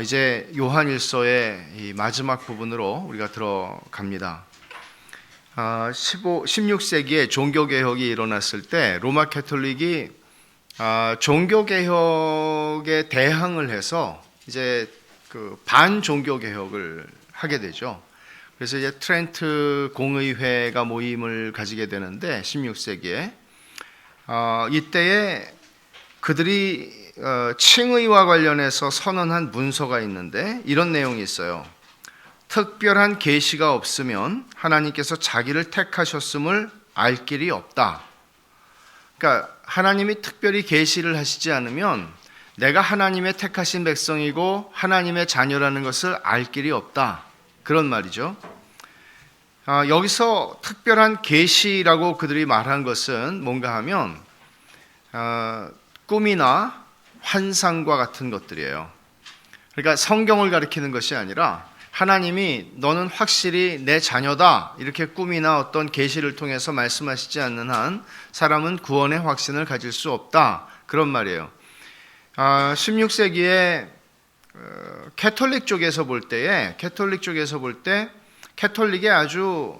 이제 요한일서의 이 마지막 부분으로 우리가 들어갑니다. 16세기에 종교개혁이 일어났을 때 로마 캐톨릭이 종교개혁에 대항을 해서 이제 그 반종교개혁을 하게 되죠. 그래서 이제 트렌트 공의회가 모임을 가지게 되는데 16세기에 이때에 그들이 칭의와 관련해서 선언한 문서가 있는데 이런 내용이 있어요. 특별한 계시가 없으면 하나님께서 자기를 택하셨음을 알 길이 없다. 그러니까 하나님이 특별히 계시를 하시지 않으면 내가 하나님의 택하신 백성이고 하나님의 자녀라는 것을 알 길이 없다. 그런 말이죠. 여기서 특별한 계시라고 그들이 말한 것은 뭔가 하면 꿈이나 환상과 같은 것들이에요. 그러니까 성경을 가리키는 것이 아니라 하나님이 너는 확실히 내 자녀다 이렇게 꿈이나 어떤 계시를 통해서 말씀하시지 않는 한 사람은 구원의 확신을 가질 수 없다. 그런 말이에요. 16세기에 캐톨릭 쪽에서 볼 때 캐톨릭의 아주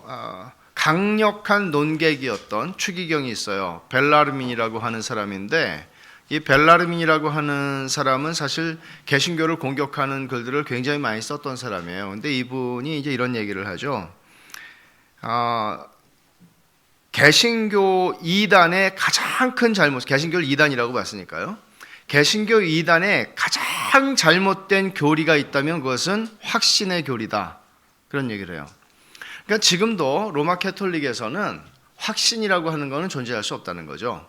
강력한 논객이었던 추기경이 있어요. 벨라르민이라고 하는 사람인데 이 벨라르민이라고 하는 사람은 사실 개신교를 공격하는 글들을 굉장히 많이 썼던 사람이에요. 근데 이분이 이제 이런 얘기를 하죠. 개신교 이단의 가장 큰 잘못, 개신교를 이단이라고 봤으니까요. 개신교 이단의 가장 잘못된 교리가 있다면 그것은 확신의 교리다. 그런 얘기를 해요. 그러니까 지금도 로마 캐톨릭에서는 확신이라고 하는 것은 존재할 수 없다는 거죠.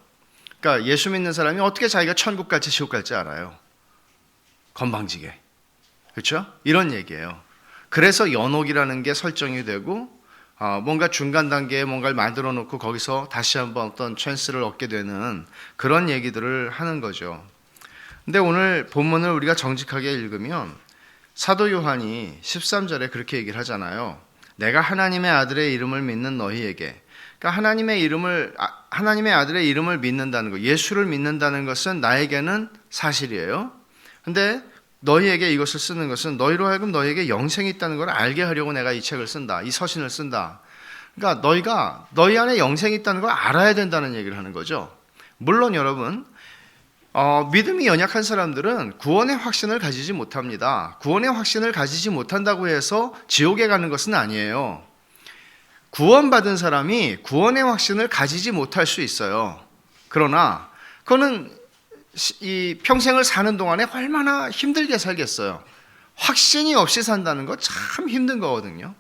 그러니까 예수 믿는 사람이 어떻게 자기가 천국 갈지 지옥 갈지 알아요? 건방지게. 그렇죠? 이런 얘기예요. 그래서 연옥이라는 게 설정이 되고 뭔가 중간 단계에 뭔가를 만들어 놓고 거기서 다시 한번 어떤 찬스를 얻게 되는 그런 얘기들을 하는 거죠. 근데 오늘 본문을 우리가 정직하게 읽으면 사도 요한이 13절에 그렇게 얘기를 하잖아요. 내가 하나님의 아들의 이름을 믿는 너희에게, 그러니까 하나님의 아들의 이름을 믿는다는 것, 예수를 믿는다는 것은 나에게는 사실이에요. 근데 너희에게 이것을 쓰는 것은 너희로 하여금 너희에게 영생이 있다는 걸 알게 하려고 내가 이 책을 쓴다. 이 서신을 쓴다. 그러니까 너희 안에 영생이 있다는 걸 알아야 된다는 얘기를 하는 거죠. 물론 여러분, 믿음이 연약한 사람들은 구원의 확신을 가지지 못합니다. 구원의 확신을 가지지 못한다고 해서 지옥에 가는 것은 아니에요. 구원받은 사람이 구원의 확신을 가지지 못할 수 있어요. 그러나 그거는 이 평생을 사는 동안에 얼마나 힘들게 살겠어요. 확신이 없이 산다는 거 참 힘든 거거든요.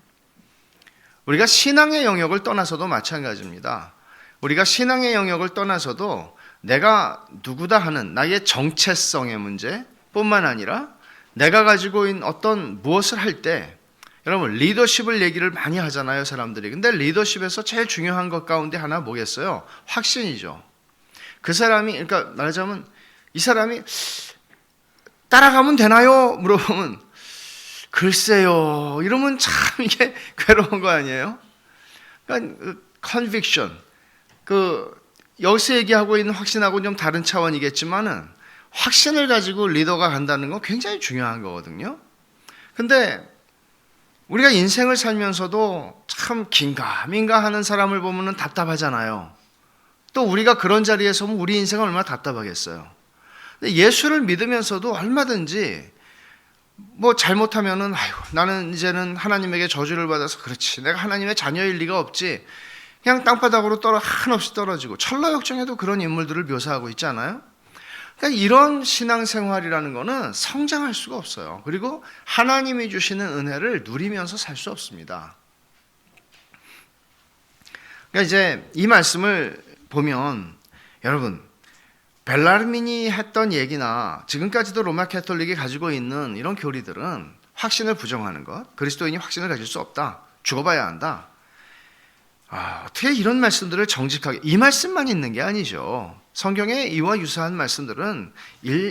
우리가 신앙의 영역을 떠나서도 마찬가지입니다. 우리가 신앙의 영역을 떠나서도 내가 누구다 하는 나의 정체성의 문제뿐만 아니라 내가 가지고 있는 어떤 무엇을 할 때, 여러분 리더십을 얘기를 많이 하잖아요, 사람들이. 근데 리더십에서 제일 중요한 것 가운데 하나 뭐겠어요? 확신이죠. 그 사람이, 그러니까 말하자면 이 사람이 따라가면 되나요? 물어보면 글쎄요. 이러면 참 이게 괴로운 거 아니에요? 그러니까 conviction, 여기서 얘기하고 있는 확신하고는 좀 다른 차원이겠지만은 확신을 가지고 리더가 간다는 건 굉장히 중요한 거거든요. 근데 우리가 인생을 살면서도 참 긴가민가 하는 사람을 보면 답답하잖아요. 또 우리가 그런 자리에서 보면 우리 인생은 얼마나 답답하겠어요. 근데 예수를 믿으면서도 얼마든지 뭐 잘못하면은 나는 이제는 하나님에게 저주를 받아서 그렇지, 내가 하나님의 자녀일 리가 없지, 그냥 땅바닥으로 한없이 떨어지고, 철로역정에도 그런 인물들을 묘사하고 있지 않아요? 그러니까 이런 신앙생활이라는 거는 성장할 수가 없어요. 그리고 하나님이 주시는 은혜를 누리면서 살 수 없습니다. 그러니까 이제 이 말씀을 보면 여러분, 벨라르민이 했던 얘기나 지금까지도 로마 캐톨릭이 가지고 있는 이런 교리들은 확신을 부정하는 것, 그리스도인이 확신을 가질 수 없다, 죽어봐야 한다. 어떻게 이런 말씀들을 정직하게, 이 말씀만 있는 게 아니죠. 성경에 이와 유사한 말씀들은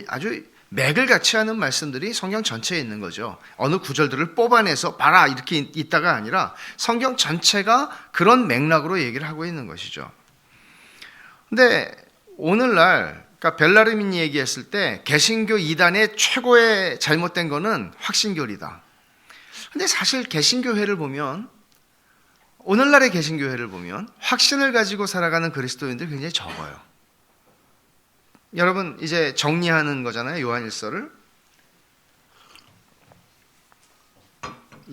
아주 맥을 같이 하는 말씀들이 성경 전체에 있는 거죠. 어느 구절들을 뽑아내서 봐라 이렇게 있다가 아니라 성경 전체가 그런 맥락으로 얘기를 하고 있는 것이죠. 근데 오늘날 그러니까 벨라르민이 얘기했을 때 개신교 이단의 최고의 잘못된 거는 확신교리다. 근데 사실 개신교회를 보면, 오늘날의 개신교회를 보면 확신을 가지고 살아가는 그리스도인들이 굉장히 적어요. 여러분 이제 정리하는 거잖아요. 요한일서를.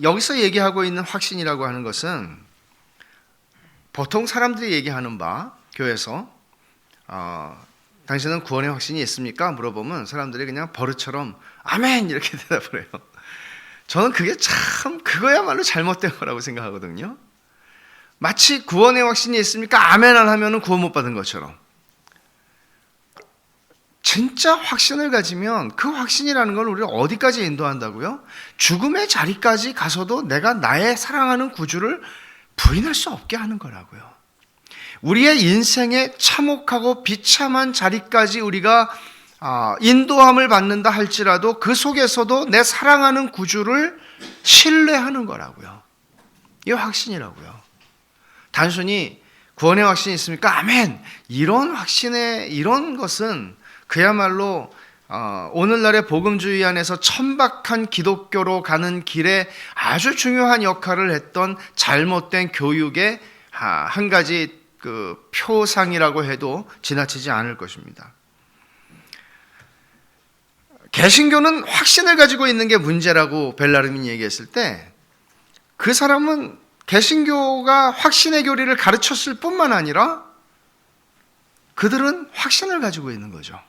여기서 얘기하고 있는 확신이라고 하는 것은 보통 사람들이 얘기하는 바, 교회에서 당신은 구원의 확신이 있습니까? 물어보면 사람들이 그냥 버릇처럼 아멘 이렇게 대답을 해요. 저는 그게 참 그거야말로 잘못된 거라고 생각하거든요. 마치 구원의 확신이 있습니까? 아멘을 하면 구원 못 받은 것처럼. 진짜 확신을 가지면 그 확신이라는 걸 우리를 어디까지 인도한다고요? 죽음의 자리까지 가서도 내가 나의 사랑하는 구주를 부인할 수 없게 하는 거라고요. 우리의 인생의 참혹하고 비참한 자리까지 우리가 인도함을 받는다 할지라도 그 속에서도 내 사랑하는 구주를 신뢰하는 거라고요. 이 확신이라고요. 단순히 구원의 확신이 있습니까? 아멘! 이런 것은 그야말로 오늘날의 복음주의 안에서 천박한 기독교로 가는 길에 아주 중요한 역할을 했던 잘못된 교육의 한 가지 그 표상이라고 해도 지나치지 않을 것입니다. 개신교는 확신을 가지고 있는 게 문제라고 벨라르민이 얘기했을 때 그 사람은 개신교가 확신의 교리를 가르쳤을 뿐만 아니라 그들은 확신을 가지고 있는 거죠.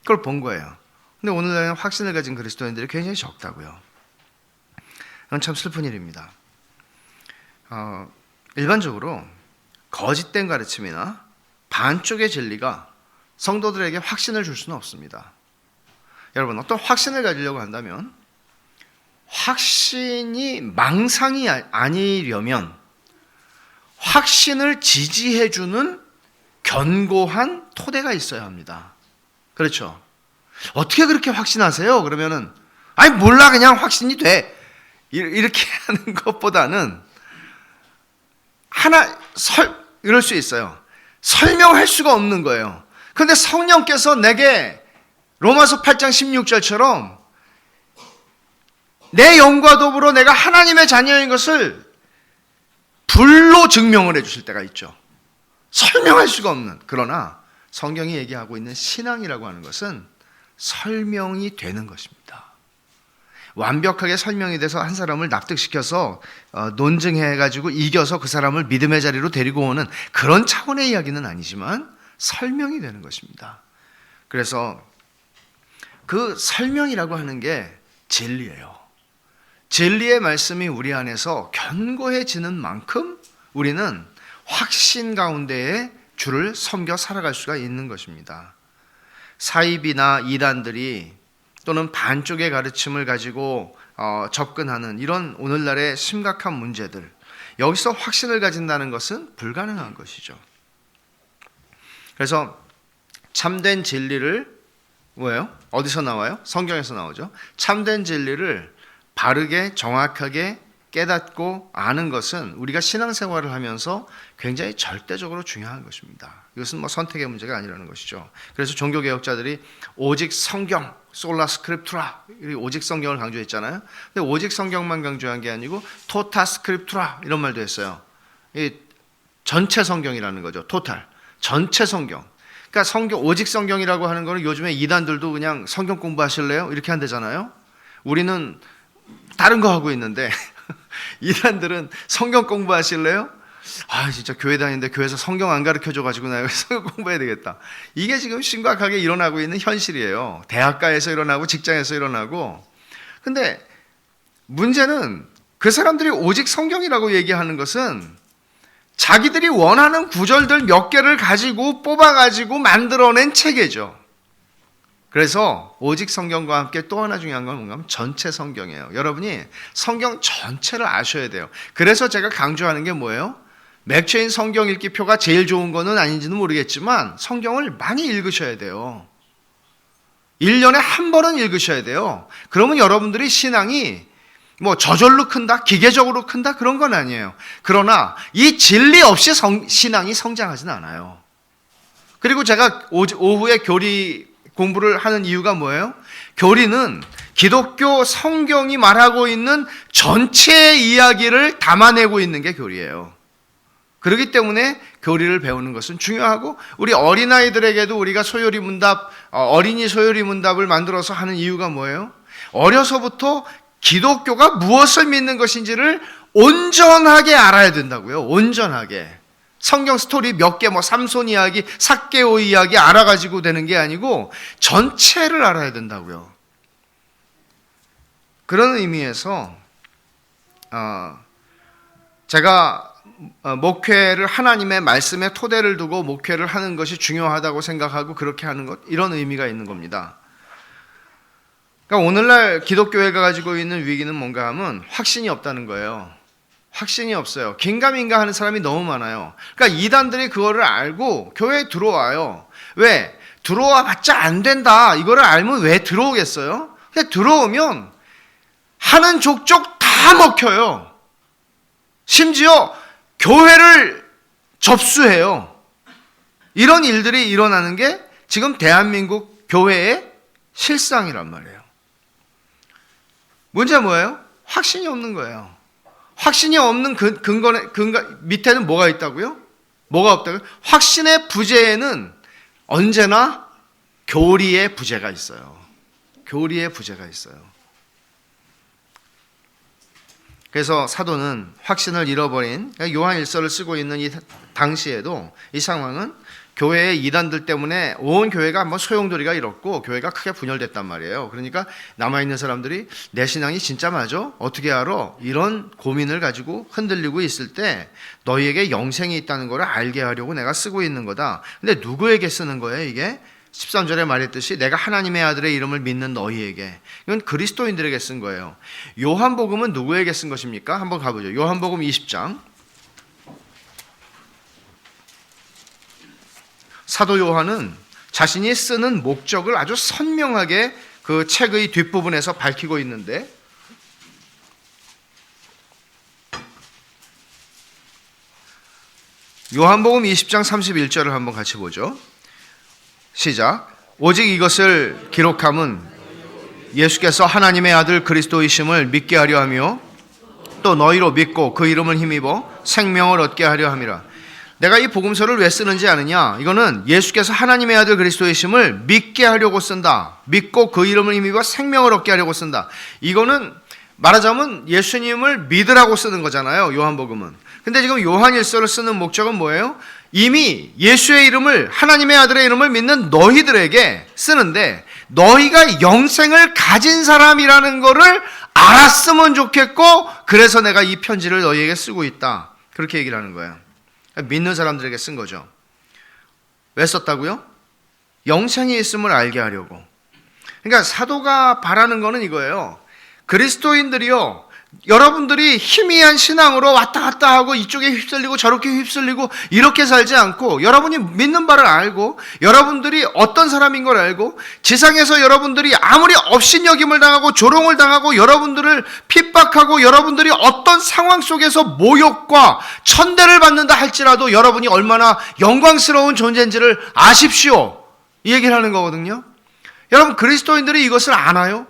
그걸 본 거예요. 근데 오늘날에는 확신을 가진 그리스도인들이 굉장히 적다고요. 이건 참 슬픈 일입니다. 일반적으로 거짓된 가르침이나 반쪽의 진리가 성도들에게 확신을 줄 수는 없습니다. 여러분, 어떤 확신을 가지려고 한다면 확신이 망상이 아니려면 확신을 지지해주는 견고한 토대가 있어야 합니다. 그렇죠? 어떻게 그렇게 확신하세요? 그러면은 아니 몰라 그냥 확신이 돼 이렇게 하는 것보다는 이럴 수 있어요. 설명할 수가 없는 거예요. 그런데 성령께서 내게 로마서 8장 16절처럼 내 영과 더불어 내가 하나님의 자녀인 것을 불로 증명을 해주실 때가 있죠. 설명할 수가 없는. 그러나 성경이 얘기하고 있는 신앙이라고 하는 것은 설명이 되는 것입니다. 완벽하게 설명이 돼서 한 사람을 납득시켜서 논증해가지고 이겨서 그 사람을 믿음의 자리로 데리고 오는 그런 차원의 이야기는 아니지만 설명이 되는 것입니다. 그래서 그 설명이라고 하는 게 진리예요. 진리의 말씀이 우리 안에서 견고해지는 만큼 우리는 확신 가운데에 주를 섬겨 살아갈 수가 있는 것입니다. 사입이나 이단들이 또는 반쪽의 가르침을 가지고 접근하는 이런 오늘날의 심각한 문제들, 여기서 확신을 가진다는 것은 불가능한 것이죠. 그래서 참된 진리를 뭐예요? 어디서 나와요? 성경에서 나오죠. 참된 진리를 바르게 정확하게 깨닫고 아는 것은 우리가 신앙생활을 하면서 굉장히 절대적으로 중요한 것입니다. 이것은 선택의 문제가 아니라는 것이죠. 그래서 종교개혁자들이 오직 성경, 솔라 스크립투라, 오직 성경을 강조했잖아요. 근데 오직 성경만 강조한 게 아니고 토타 스크립투라 이런 말도 했어요. 이 전체 성경이라는 거죠. 토탈, 전체 성경. 그러니까 성경, 오직 성경이라고 하는 거는 요즘에 이단들도 그냥 성경 공부하실래요? 이렇게 한대잖아요. 우리는 다른 거 하고 있는데 이단들은 성경 공부하실래요? 진짜 교회 다니는데 교회에서 성경 안 가르쳐줘가지고 나 여기 성경 공부해야 되겠다. 이게 지금 심각하게 일어나고 있는 현실이에요. 대학가에서 일어나고 직장에서 일어나고. 근데 문제는 그 사람들이 오직 성경이라고 얘기하는 것은 자기들이 원하는 구절들 몇 개를 가지고 뽑아가지고 만들어낸 체계죠. 그래서 오직 성경과 함께 또 하나 중요한 건 뭔가 하면 전체 성경이에요. 여러분이 성경 전체를 아셔야 돼요. 그래서 제가 강조하는 게 뭐예요? 맥체인 성경 읽기 표가 제일 좋은 거는 아닌지는 모르겠지만 성경을 많이 읽으셔야 돼요. 1년에 한 번은 읽으셔야 돼요. 그러면 여러분들이 신앙이 저절로 큰다, 기계적으로 큰다 그런 건 아니에요. 그러나 이 진리 없이 신앙이 성장하지는 않아요. 그리고 제가 오후에 교리 공부를 하는 이유가 뭐예요? 교리는 기독교 성경이 말하고 있는 전체의 이야기를 담아내고 있는 게 교리예요. 그렇기 때문에 교리를 배우는 것은 중요하고, 우리 어린아이들에게도 우리가 소요리 문답, 어린이 소요리 문답을 만들어서 하는 이유가 뭐예요? 어려서부터 기독교가 무엇을 믿는 것인지를 온전하게 알아야 된다고요. 온전하게. 성경 스토리 몇 개, 삼손 이야기, 삭개오 이야기 알아가지고 되는 게 아니고 전체를 알아야 된다고요. 그런 의미에서 제가 목회를 하나님의 말씀에 토대를 두고 목회를 하는 것이 중요하다고 생각하고 그렇게 하는 것, 이런 의미가 있는 겁니다. 그러니까 오늘날 기독교회가 가지고 있는 위기는 뭔가 하면 확신이 없다는 거예요. 확신이 없어요. 긴가민가 하는 사람이 너무 많아요. 그러니까 이단들이 그거를 알고 교회에 들어와요. 왜? 들어와 봤자 안 된다. 이거를 알면 왜 들어오겠어요? 그냥 들어오면 하는 족족 다 먹혀요. 심지어 교회를 접수해요. 이런 일들이 일어나는 게 지금 대한민국 교회의 실상이란 말이에요. 문제는 뭐예요? 확신이 없는 거예요. 확신이 없는 근거 밑에는 뭐가 있다고요? 뭐가 없다고요? 확신의 부재에는 언제나 교리의 부재가 있어요. 교리의 부재가 있어요. 그래서 사도는 확신을 잃어버린 요한일서를 쓰고 있는 이 당시에도 이 상황은 교회의 이단들 때문에 온 교회가 한번 소용돌이가 일었고 교회가 크게 분열됐단 말이에요. 그러니까 남아있는 사람들이 내 신앙이 진짜 맞아? 어떻게 알아? 이런 고민을 가지고 흔들리고 있을 때 너희에게 영생이 있다는 걸 알게 하려고 내가 쓰고 있는 거다. 근데 누구에게 쓰는 거예요 이게? 13절에 말했듯이 내가 하나님의 아들의 이름을 믿는 너희에게. 이건 그리스도인들에게 쓴 거예요. 요한복음은 누구에게 쓴 것입니까? 한번 가보죠. 요한복음 20장. 사도 요한은 자신이 쓰는 목적을 아주 선명하게 그 책의 뒷부분에서 밝히고 있는데, 요한복음 20장 31절을 한번 같이 보죠. 시작. 오직 이것을 기록함은 예수께서 하나님의 아들 그리스도이심을 믿게 하려 하며 또 너희로 믿고 그 이름을 힘입어 생명을 얻게 하려 함이라. 내가 이 복음서를 왜 쓰는지 아느냐? 이거는 예수께서 하나님의 아들 그리스도이심을 믿게 하려고 쓴다. 믿고 그 이름을 힘입어 생명을 얻게 하려고 쓴다. 이거는 말하자면 예수님을 믿으라고 쓰는 거잖아요, 요한복음은. 근데 지금 요한일서를 쓰는 목적은 뭐예요? 이미 예수의 이름을, 하나님의 아들의 이름을 믿는 너희들에게 쓰는데, 너희가 영생을 가진 사람이라는 거를 알았으면 좋겠고, 그래서 내가 이 편지를 너희에게 쓰고 있다. 그렇게 얘기를 하는 거예요. 믿는 사람들에게 쓴 거죠. 왜 썼다고요? 영생이 있음을 알게 하려고. 그러니까 사도가 바라는 거는 이거예요. 그리스도인들이요, 여러분들이 희미한 신앙으로 왔다 갔다 하고 이쪽에 휩쓸리고 저렇게 휩쓸리고 이렇게 살지 않고, 여러분이 믿는 바를 알고 여러분들이 어떤 사람인 걸 알고, 지상에서 여러분들이 아무리 업신여김을 당하고 조롱을 당하고 여러분들을 핍박하고 여러분들이 어떤 상황 속에서 모욕과 천대를 받는다 할지라도 여러분이 얼마나 영광스러운 존재인지를 아십시오, 이 얘기를 하는 거거든요. 여러분, 그리스도인들이 이것을 아나요?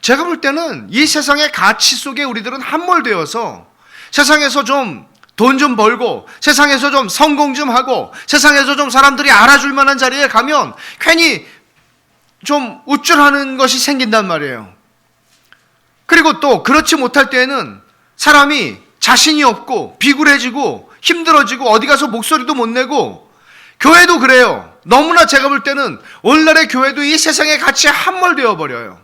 제가 볼 때는 이 세상의 가치 속에 우리들은 함몰되어서 세상에서 좀 돈 좀 벌고, 세상에서 좀 성공 좀 하고, 세상에서 좀 사람들이 알아줄 만한 자리에 가면 괜히 좀 우쭐하는 것이 생긴단 말이에요. 그리고 또 그렇지 못할 때에는 사람이 자신이 없고 비굴해지고 힘들어지고 어디 가서 목소리도 못 내고, 교회도 그래요. 너무나 제가 볼 때는 오늘날의 교회도 이 세상의 가치에 함몰되어 버려요.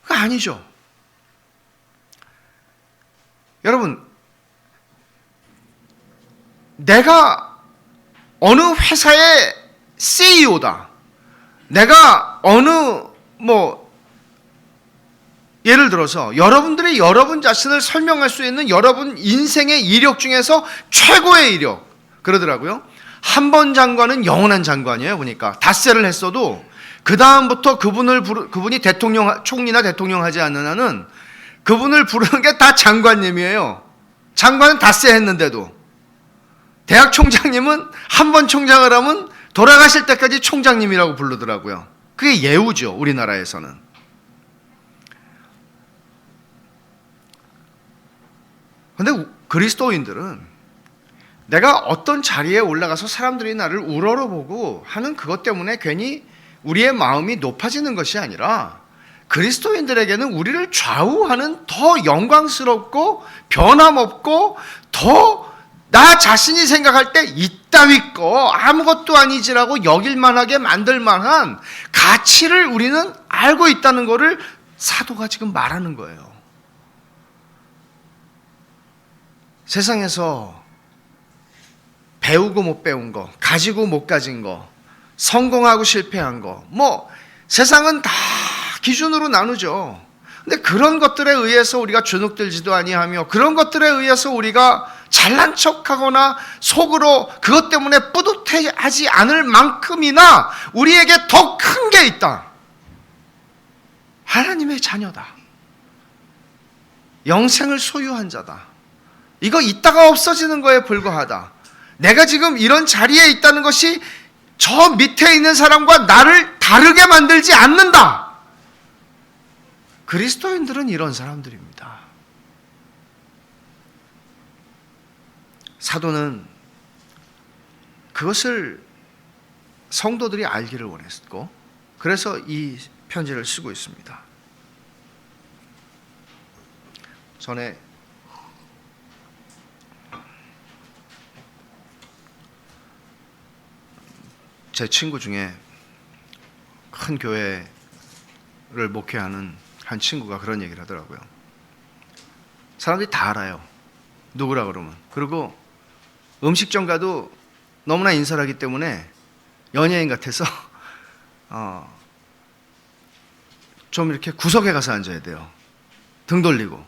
그거 아니죠. 여러분, 내가 어느 회사의 CEO다. 내가 어느 예를 들어서 여러분들이 여러분 자신을 설명할 수 있는 여러분 인생의 이력 중에서 최고의 이력 그러더라고요. 한 번 장관은 영원한 장관이에요. 보니까 닷새를 했어도 그 다음부터 그분이 총리나 대통령 하지 않는 한은 그분을 부르는 게 다 장관님이에요. 장관은 닷새 했는데도. 대학 총장님은 한 번 총장을 하면 돌아가실 때까지 총장님이라고 부르더라고요. 그게 예우죠, 우리나라에서는. 근데 그리스도인들은 내가 어떤 자리에 올라가서 사람들이 나를 우러러보고 하는 그것 때문에 괜히 우리의 마음이 높아지는 것이 아니라 그리스도인들에게는 우리를 좌우하는 더 영광스럽고 변함없고 더 나 자신이 생각할 때 이따위 거 아무것도 아니지라고 여길만하게 만들만한 가치를 우리는 알고 있다는 것을 사도가 지금 말하는 거예요. 세상에서 배우고 못 배운 거, 가지고 못 가진 거, 성공하고 실패한 거, 세상은 다 기준으로 나누죠. 근데 그런 것들에 의해서 우리가 주눅들지도 아니하며 그런 것들에 의해서 우리가 잘난 척하거나 속으로 그것 때문에 뿌듯해하지 않을 만큼이나 우리에게 더 큰 게 있다. 하나님의 자녀다. 영생을 소유한 자다. 이거 있다가 없어지는 거에 불과하다. 내가 지금 이런 자리에 있다는 것이 저 밑에 있는 사람과 나를 다르게 만들지 않는다. 그리스도인들은 이런 사람들입니다. 사도는 그것을 성도들이 알기를 원했고 그래서 이 편지를 쓰고 있습니다. 전에 제 친구 중에 큰 교회를 목회하는 한 친구가 그런 얘기를 하더라고요. 사람들이 다 알아요. 누구라 그러면. 그리고 음식점 가도 너무나 인사하기 때문에 연예인 같아서 좀 이렇게 구석에 가서 앉아야 돼요. 등 돌리고.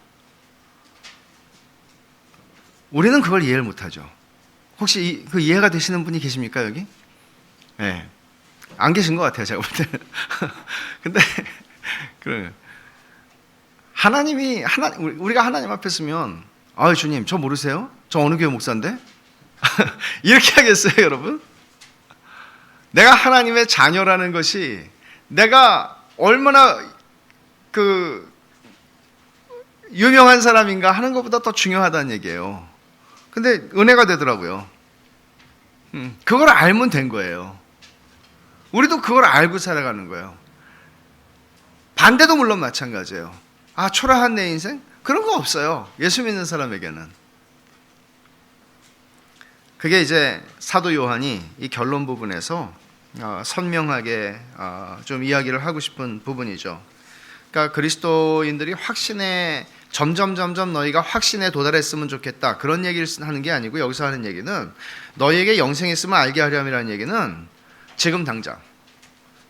우리는 그걸 이해를 못하죠. 혹시 그 이해가 되시는 분이 계십니까 여기? 네. 안 계신 것 같아요 제가 볼 때는. 근데 그래. 우리가 하나님 앞에 서면 주님 저 모르세요? 저 어느 교회 목사인데? 이렇게 하겠어요 여러분? 내가 하나님의 자녀라는 것이 내가 얼마나 유명한 사람인가 하는 것보다 더 중요하다는 얘기예요. 근데 은혜가 되더라고요. 그걸 알면 된 거예요. 우리도 그걸 알고 살아가는 거예요. 반대도 물론 마찬가지예요. 초라한 내 인생? 그런 거 없어요. 예수 믿는 사람에게는. 그게 이제 사도 요한이 이 결론 부분에서 선명하게 좀 이야기를 하고 싶은 부분이죠. 그러니까 그리스도인들이 확신에 점점 너희가 확신에 도달했으면 좋겠다. 그런 얘기를 하는 게 아니고 여기서 하는 얘기는 너희에게 영생이 있으면 알게 하렴이라는 얘기는 지금 당장.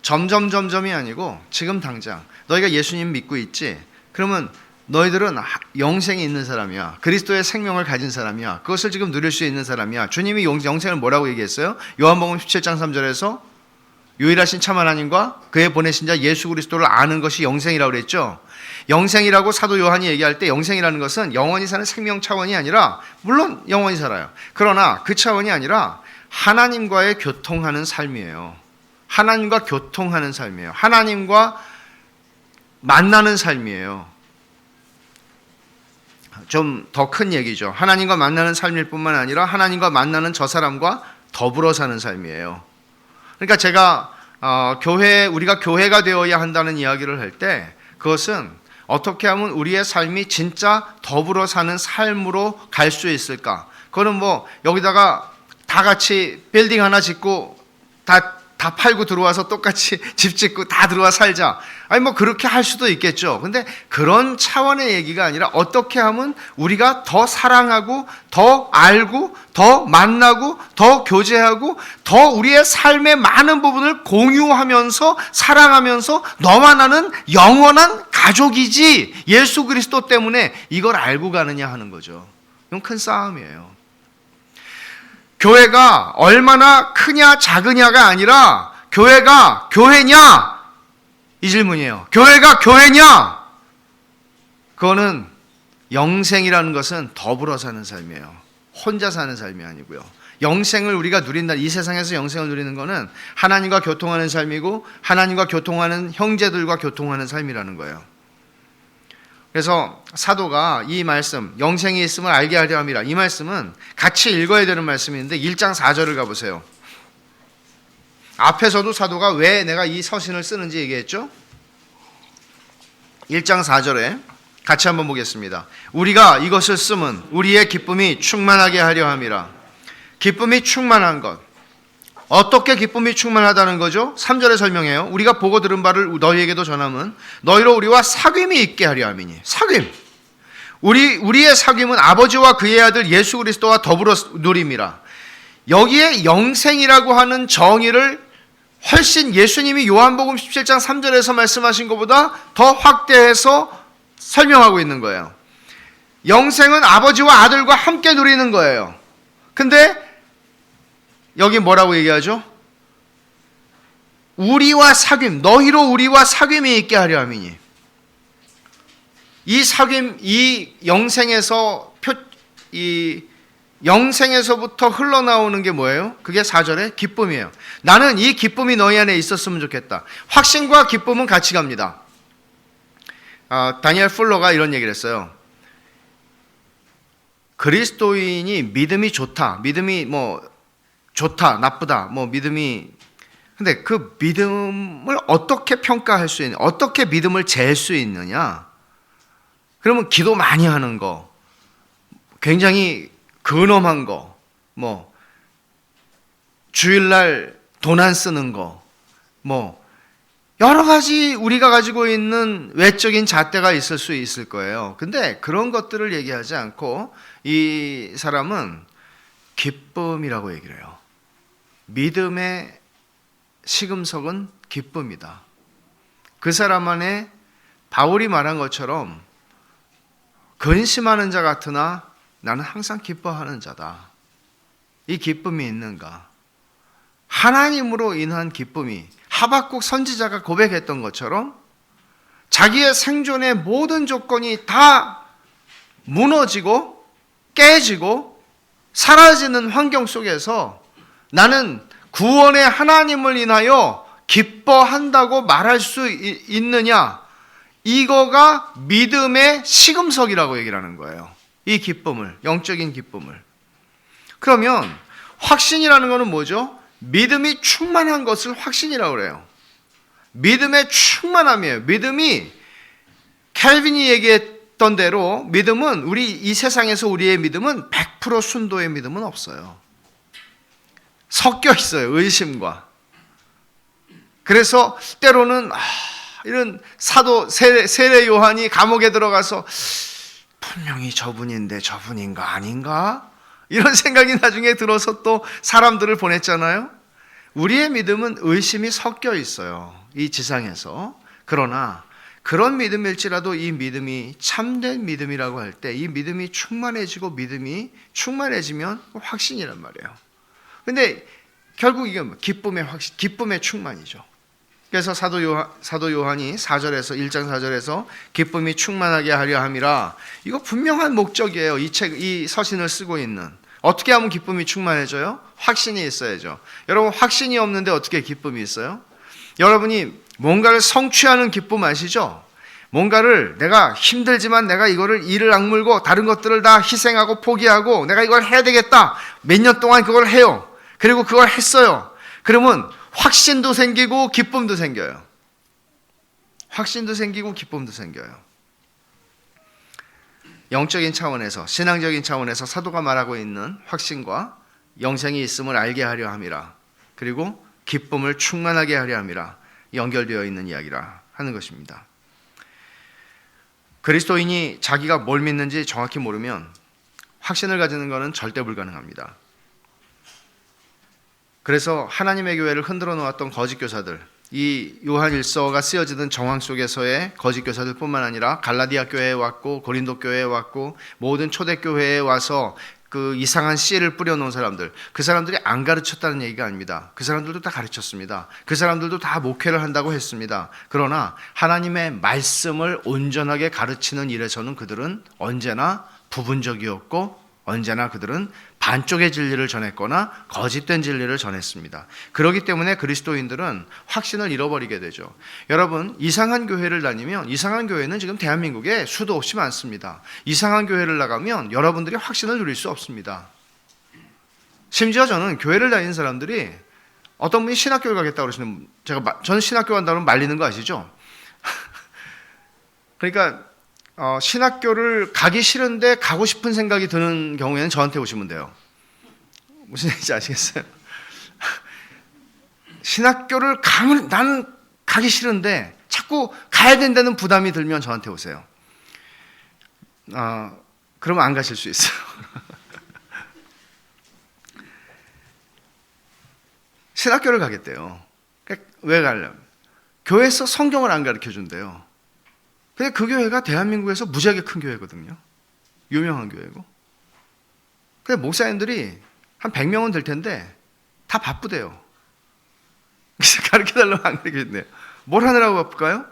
점점이 아니고 지금 당장. 너희가 예수님 믿고 있지? 그러면 너희들은 영생이 있는 사람이야. 그리스도의 생명을 가진 사람이야. 그것을 지금 누릴 수 있는 사람이야. 주님이 영생을 뭐라고 얘기했어요? 요한복음 17장 3절에서 유일하신 참 하나님과 그의 보내신 자 예수 그리스도를 아는 것이 영생이라고 그랬죠. 영생이라고 사도 요한이 얘기할 때 영생이라는 것은 영원히 사는 생명 차원이 아니라 물론 영원히 살아요. 그러나 그 차원이 아니라 하나님과의 교통하는 삶이에요. 하나님과 교통하는 삶이에요. 하나님과 만나는 삶이에요. 좀 더 큰 얘기죠. 하나님과 만나는 삶일 뿐만 아니라 하나님과 만나는 저 사람과 더불어 사는 삶이에요. 그러니까 제가 우리가 교회가 되어야 한다는 이야기를 할 때 그것은 어떻게 하면 우리의 삶이 진짜 더불어 사는 삶으로 갈 수 있을까? 그거는 여기다가 다 같이 빌딩 하나 짓고 다 팔고 들어와서 똑같이 집 짓고 다 들어와 살자. 그렇게 할 수도 있겠죠. 근데 그런 차원의 얘기가 아니라 어떻게 하면 우리가 더 사랑하고 더 알고 더 만나고 더 교제하고 더 우리의 삶의 많은 부분을 공유하면서 사랑하면서 너와 나는 영원한 가족이지 예수 그리스도 때문에 이걸 알고 가느냐 하는 거죠. 이건 큰 싸움이에요. 교회가 얼마나 크냐 작으냐가 아니라 교회가 교회냐 이 질문이에요. 교회가 교회냐? 그거는 영생이라는 것은 더불어 사는 삶이에요. 혼자 사는 삶이 아니고요. 영생을 우리가 누린다. 이 세상에서 영생을 누리는 거는 하나님과 교통하는 삶이고 하나님과 교통하는 형제들과 교통하는 삶이라는 거예요. 그래서 사도가 이 말씀, 영생이 있음을 알게 하려 함이라, 이 말씀은 같이 읽어야 되는 말씀인데 1장 4절을 가보세요. 앞에서도 사도가 왜 내가 이 서신을 쓰는지 얘기했죠. 1장 4절에 같이 한번 보겠습니다. 우리가 이것을 쓰면 우리의 기쁨이 충만하게 하려 함이라. 기쁨이 충만한 것, 어떻게 기쁨이 충만하다는 거죠? 3절에 설명해요. 우리가 보고 들은 바를 너희에게도 전함은 너희로 우리와 사귐이 있게 하려 함이니. 사귐, 우리의 사귐은 아버지와 그의 아들 예수 그리스도와 더불어 누림이라. 여기에 영생이라고 하는 정의를 훨씬 예수님이 요한복음 17장 3절에서 말씀하신 것보다 더 확대해서 설명하고 있는 거예요. 영생은 아버지와 아들과 함께 누리는 거예요. 근데 여기 뭐라고 얘기하죠? 우리와 사귐, 너희로 우리와 사귐이 있게 하려 함이니. 이 사귐, 이 영생에서부터 흘러나오는 게 뭐예요? 그게 4절의 기쁨이에요. 나는 이 기쁨이 너희 안에 있었으면 좋겠다. 확신과 기쁨은 같이 갑니다. 다니엘 풀러가 이런 얘기를 했어요. 그리스도인이 믿음이 좋다, 믿음이 좋다, 나쁘다, 믿음이, 근데 그 믿음을 어떻게 평가할 수 있느냐, 어떻게 믿음을 잴 수 있느냐? 그러면 기도 많이 하는 거, 굉장히 근엄한 거, 주일날 돈 안 쓰는 거, 여러 가지 우리가 가지고 있는 외적인 잣대가 있을 수 있을 거예요. 근데 그런 것들을 얘기하지 않고 이 사람은 기쁨이라고 얘기를 해요. 믿음의 시금석은 기쁨이다. 그 사람 안에 바울이 말한 것처럼 근심하는 자 같으나 나는 항상 기뻐하는 자다. 이 기쁨이 있는가? 하나님으로 인한 기쁨이, 하박국 선지자가 고백했던 것처럼 자기의 생존의 모든 조건이 다 무너지고 깨지고 사라지는 환경 속에서 나는 구원의 하나님을 인하여 기뻐한다고 말할 수 있느냐? 이거가 믿음의 시금석이라고 얘기를 하는 거예요. 이 기쁨을, 영적인 기쁨을. 그러면 확신이라는 것은 뭐죠? 믿음이 충만한 것을 확신이라고 그래요. 믿음의 충만함이에요. 믿음이, 캘빈이 얘기했던 대로 믿음은, 이 세상에서 우리의 믿음은 100% 순도의 믿음은 없어요. 섞여 있어요, 의심과. 그래서 때로는 이런 사도 세례 요한이 감옥에 들어가서 분명히 저분인데 저분인가 아닌가? 이런 생각이 나중에 들어서 또 사람들을 보냈잖아요. 우리의 믿음은 의심이 섞여 있어요, 이 지상에서. 그러나 그런 믿음일지라도 이 믿음이 참된 믿음이라고 할 때 이 믿음이 충만해지고 믿음이 충만해지면 확신이란 말이에요. 근데 결국 이게 기쁨의 확신, 기쁨의 충만이죠. 그래서 사도 요한이 4절에서 1장 4절에서 기쁨이 충만하게 하려 함이라, 이거 분명한 목적이에요. 이 서신을 쓰고 있는. 어떻게 하면 기쁨이 충만해져요? 확신이 있어야죠. 여러분, 확신이 없는데 어떻게 기쁨이 있어요? 여러분이 뭔가를 성취하는 기쁨 아시죠? 뭔가를 내가 힘들지만 내가 일을 악물고 다른 것들을 다 희생하고 포기하고 내가 이걸 해야 되겠다. 몇 년 동안 그걸 해요. 그리고 그걸 했어요. 그러면 확신도 생기고 기쁨도 생겨요. 확신도 생기고 기쁨도 생겨요. 영적인 차원에서, 신앙적인 차원에서 사도가 말하고 있는 확신과 영생이 있음을 알게 하려 함이라, 그리고 기쁨을 충만하게 하려 함이라 연결되어 있는 이야기라 하는 것입니다. 그리스도인이 자기가 뭘 믿는지 정확히 모르면 확신을 가지는 것은 절대 불가능합니다. 그래서 하나님의 교회를 흔들어 놓았던 거짓 교사들, 이 요한일서가 쓰여지던 정황 속에서의 거짓 교사들뿐만 아니라 갈라디아 교회에 왔고 고린도 교회에 왔고 모든 초대교회에 와서 그 이상한 씨를 뿌려놓은 사람들, 그 사람들이 안 가르쳤다는 얘기가 아닙니다. 그 사람들도 다 가르쳤습니다. 그 사람들도 다 목회를 한다고 했습니다. 그러나 하나님의 말씀을 온전하게 가르치는 일에서는 그들은 언제나 부분적이었고 언제나 그들은 반쪽의 진리를 전했거나 거짓된 진리를 전했습니다. 그렇기 때문에 그리스도인들은 확신을 잃어버리게 되죠. 여러분, 이상한 교회를 다니면, 이상한 교회는 지금 대한민국에 수도 없이 많습니다. 이상한 교회를 나가면 여러분들이 확신을 누릴 수 없습니다. 심지어 저는 교회를 다니는 사람들이, 어떤 분이 신학교를 가겠다고 그러시는, 저는 신학교 간다면 말리는 거 아시죠? 그러니까 신학교를 가기 싫은데 가고 싶은 생각이 드는 경우에는 저한테 오시면 돼요. 무슨 얘기인지 아시겠어요? 신학교를 가면 나는 가기 싫은데 자꾸 가야 된다는 부담이 들면 저한테 오세요. 그러면 안 가실 수 있어요. 신학교를 가겠대요. 왜 가려면? 교회에서 성경을 안 가르쳐 준대요. 근데 그 교회가 대한민국에서 무지하게 큰 교회거든요. 유명한 교회고. 근데 목사님들이 한 100명은 될 텐데 다 바쁘대요. 그래서 가르쳐달라고 안 가르쳐준대요. 뭘 하느라고 바쁠까요?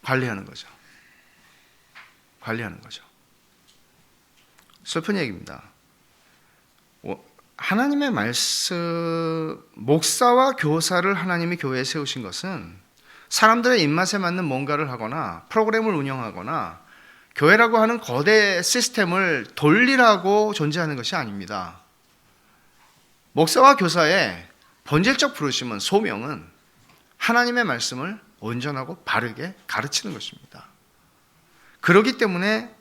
관리하는 거죠. 관리하는 거죠. 슬픈 얘기입니다. 하나님의 말씀, 목사와 교사를 하나님이 교회에 세우신 것은 사람들의 입맛에 맞는 뭔가를 하거나 프로그램을 운영하거나 교회라고 하는 거대 시스템을 돌리라고 존재하는 것이 아닙니다. 목사와 교사의 본질적 부르심은, 소명은 하나님의 말씀을 온전하고 바르게 가르치는 것입니다. 그렇기 때문에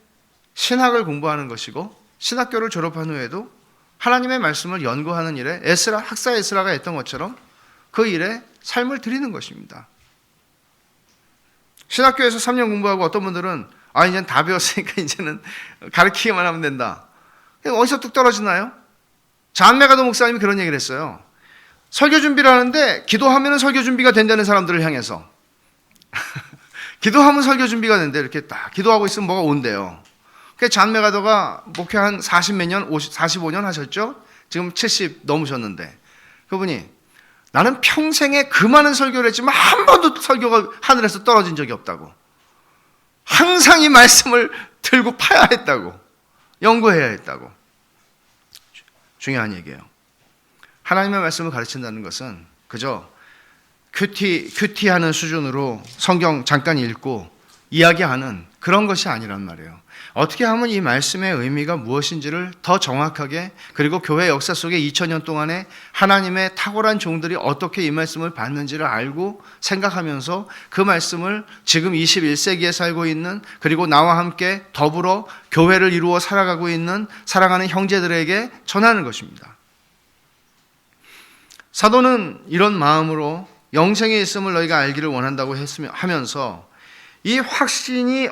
신학을 공부하는 것이고, 신학교를 졸업한 후에도 하나님의 말씀을 연구하는 일에 학사 에스라가 했던 것처럼 그 일에 삶을 드리는 것입니다. 신학교에서 3년 공부하고 어떤 분들은 이제는 다 배웠으니까 이제는 가르치기만 하면 된다. 어디서 뚝 떨어지나요? 잔 메가도 목사님이 그런 얘기를 했어요. 설교 준비를 하는데 기도하면 설교 준비가 된다는 사람들을 향해서 기도하면 설교 준비가 된대. 이렇게 딱 기도하고 있으면 뭐가 온대요. 잔 메가더가 목회 한 40몇 년, 45년 하셨죠? 지금 70 넘으셨는데 그분이 나는 평생에 그 많은 설교를 했지만 한 번도 설교가 하늘에서 떨어진 적이 없다고. 항상 이 말씀을 들고 파야 했다고. 연구해야 했다고. 중요한 얘기예요. 하나님의 말씀을 가르친다는 것은 그저 큐티하는 수준으로 성경 잠깐 읽고 이야기하는 그런 것이 아니란 말이에요. 어떻게 하면 이 말씀의 의미가 무엇인지를 더 정확하게, 그리고 교회 역사 속에 2000년 동안에 하나님의 탁월한 종들이 어떻게 이 말씀을 받는지를 알고 생각하면서 그 말씀을 지금 21세기에 살고 있는, 그리고 나와 함께 더불어 교회를 이루어 살아가고 있는 사랑하는 형제들에게 전하는 것입니다. 사도는 이런 마음으로 영생에 있음을 너희가 알기를 원한다고 하면서 이 확신이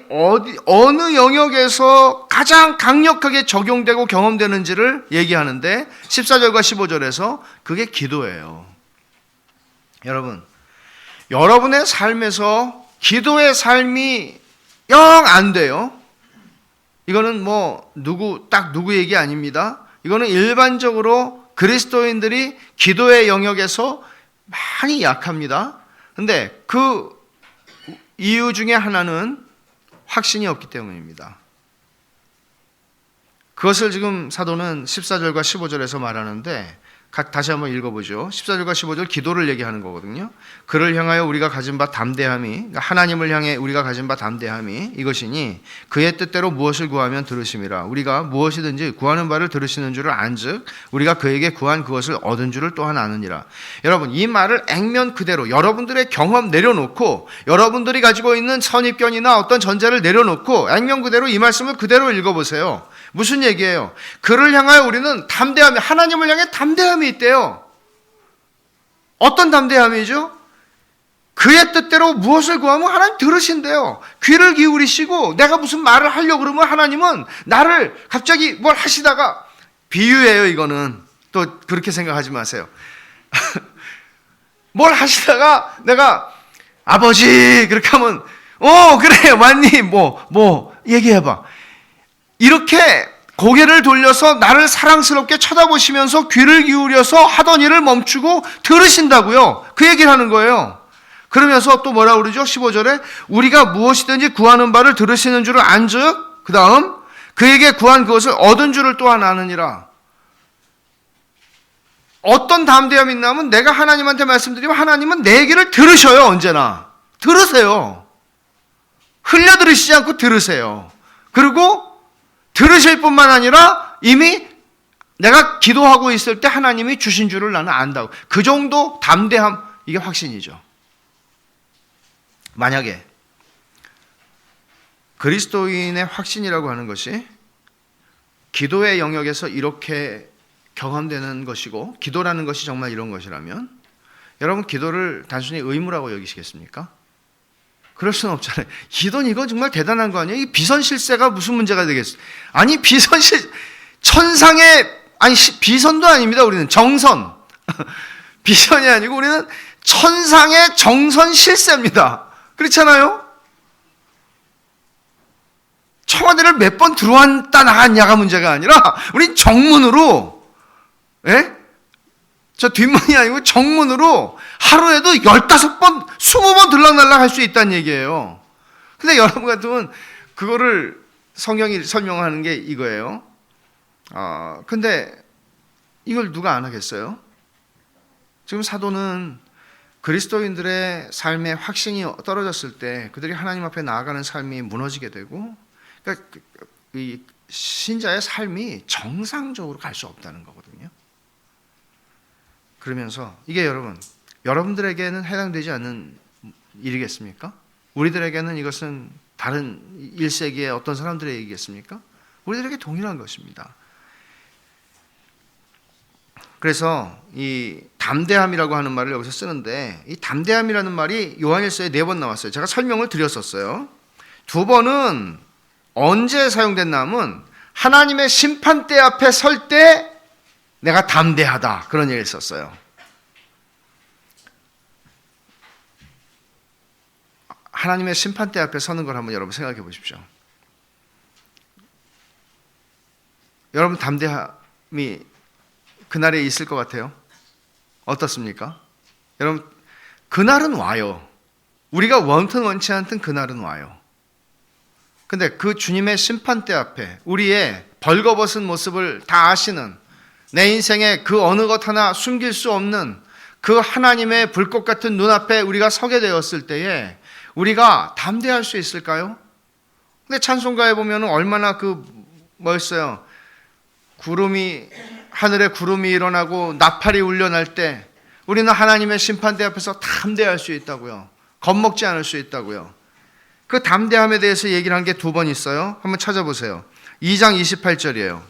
어느 영역에서 가장 강력하게 적용되고 경험되는지를 얘기하는데 14절과 15절에서 그게 기도예요. 여러분의 삶에서 기도의 삶이 영 안 돼요. 이거는 누구 얘기 아닙니다. 이거는 일반적으로 그리스도인들이 기도의 영역에서 많이 약합니다. 근데 그 이유 중에 하나는 확신이 없기 때문입니다. 그것을 지금 사도는 14절과 15절에서 말하는데 다시 한번 읽어보죠. 14절과 15절 기도를 얘기하는 거거든요. 그를 향하여 우리가 가진 바 담대함이, 하나님을 향해 우리가 가진 바 담대함이 이것이니 그의 뜻대로 무엇을 구하면 들으심이라. 우리가 무엇이든지 구하는 바를 들으시는 줄을 안즉 우리가 그에게 구한 그것을 얻은 줄을 또한 아느니라. 여러분, 이 말을 액면 그대로 여러분들의 경험 내려놓고, 여러분들이 가지고 있는 선입견이나 어떤 전제를 내려놓고 액면 그대로 이 말씀을 그대로 읽어보세요. 무슨 얘기예요? 그를 향하여 우리는 담대함이, 하나님을 향해 담대함이 있대요. 어떤 담대함이죠? 그의 뜻대로 무엇을 구하면 하나님 들으신대요. 귀를 기울이시고 내가 무슨 말을 하려고 그러면 하나님은 나를 갑자기 뭘 하시다가, 비유예요 이거는. 또 그렇게 생각하지 마세요. 뭘 하시다가 내가 아버지 그렇게 하면 그래 왔니? 얘기해봐. 이렇게 고개를 돌려서 나를 사랑스럽게 쳐다보시면서 귀를 기울여서 하던 일을 멈추고 들으신다고요. 그 얘기를 하는 거예요. 그러면서 또 뭐라고 그러죠? 15절에 우리가 무엇이든지 구하는 바를 들으시는 줄을 안즉, 그 다음 그에게 구한 그것을 얻은 줄을 또한 아느니라. 어떤 담대함이 있냐면 내가 하나님한테 말씀드리면 하나님은 내 얘기를 들으셔요. 언제나 들으세요. 흘려 들으시지 않고 들으세요. 그리고 들으실 뿐만 아니라 이미 내가 기도하고 있을 때 하나님이 주신 줄을 나는 안다고. 그 정도 담대함, 이게 확신이죠. 만약에 그리스도인의 확신이라고 하는 것이 기도의 영역에서 이렇게 경험되는 것이고, 기도라는 것이 정말 이런 것이라면 여러분 기도를 단순히 의무라고 여기시겠습니까? 그럴 수는 없잖아요. 기도는 이거 정말 대단한 거 아니에요? 이 비선실세가 무슨 문제가 되겠어요? 아니 천상의, 아니 비선도 아닙니다. 우리는 정선. 비선이 아니고 우리는 천상의 정선 실세입니다. 그렇잖아요? 청와대를 몇 번 들어왔다 나갔냐가 문제가 아니라 우린 정문으로, 예? 저 뒷문이 아니고 정문으로 하루에도 15번, 20번 들락날락 할 수 있다는 얘기예요. 근데 여러분 같으면 그거를 성경이 설명하는 게 이거예요. 근데 이걸 누가 안 하겠어요? 지금 사도는 그리스도인들의 삶의 확신이 떨어졌을 때 그들이 하나님 앞에 나아가는 삶이 무너지게 되고, 그러니까 이 신자의 삶이 정상적으로 갈 수 없다는 거거든요. 그러면서 이게 여러분들에게는 해당되지 않는 일이겠습니까? 우리들에게는 이것은 다른 1세기의 어떤 사람들의 얘기겠습니까? 우리들에게 동일한 것입니다. 그래서 이 담대함이라고 하는 말을 여기서 쓰는데, 이 담대함이라는 말이 요한일서에 4번 나왔어요. 제가 설명을 드렸었어요. 2번은 언제 사용됐나 하면 하나님의 심판대 앞에 설 때 내가 담대하다, 그런 얘기를 썼어요. 하나님의 심판대 앞에 서는 걸 한번 여러분 생각해 보십시오. 여러분 담대함이 그날에 있을 것 같아요? 어떻습니까? 여러분 그날은 와요. 우리가 원튼 원치 않든 그날은 와요. 근데 그 주님의 심판대 앞에 우리의 벌거벗은 모습을 다 아시는, 내 인생에 그 어느 것 하나 숨길 수 없는 그 하나님의 불꽃 같은 눈앞에 우리가 서게 되었을 때에 우리가 담대할 수 있을까요? 근데 찬송가에 보면 얼마나 멋있어요. 하늘에 구름이 일어나고 나팔이 울려날 때 우리는 하나님의 심판대 앞에서 담대할 수 있다고요. 겁먹지 않을 수 있다고요. 그 담대함에 대해서 얘기를 한 게 2번 있어요. 한번 찾아보세요. 2장 28절이에요.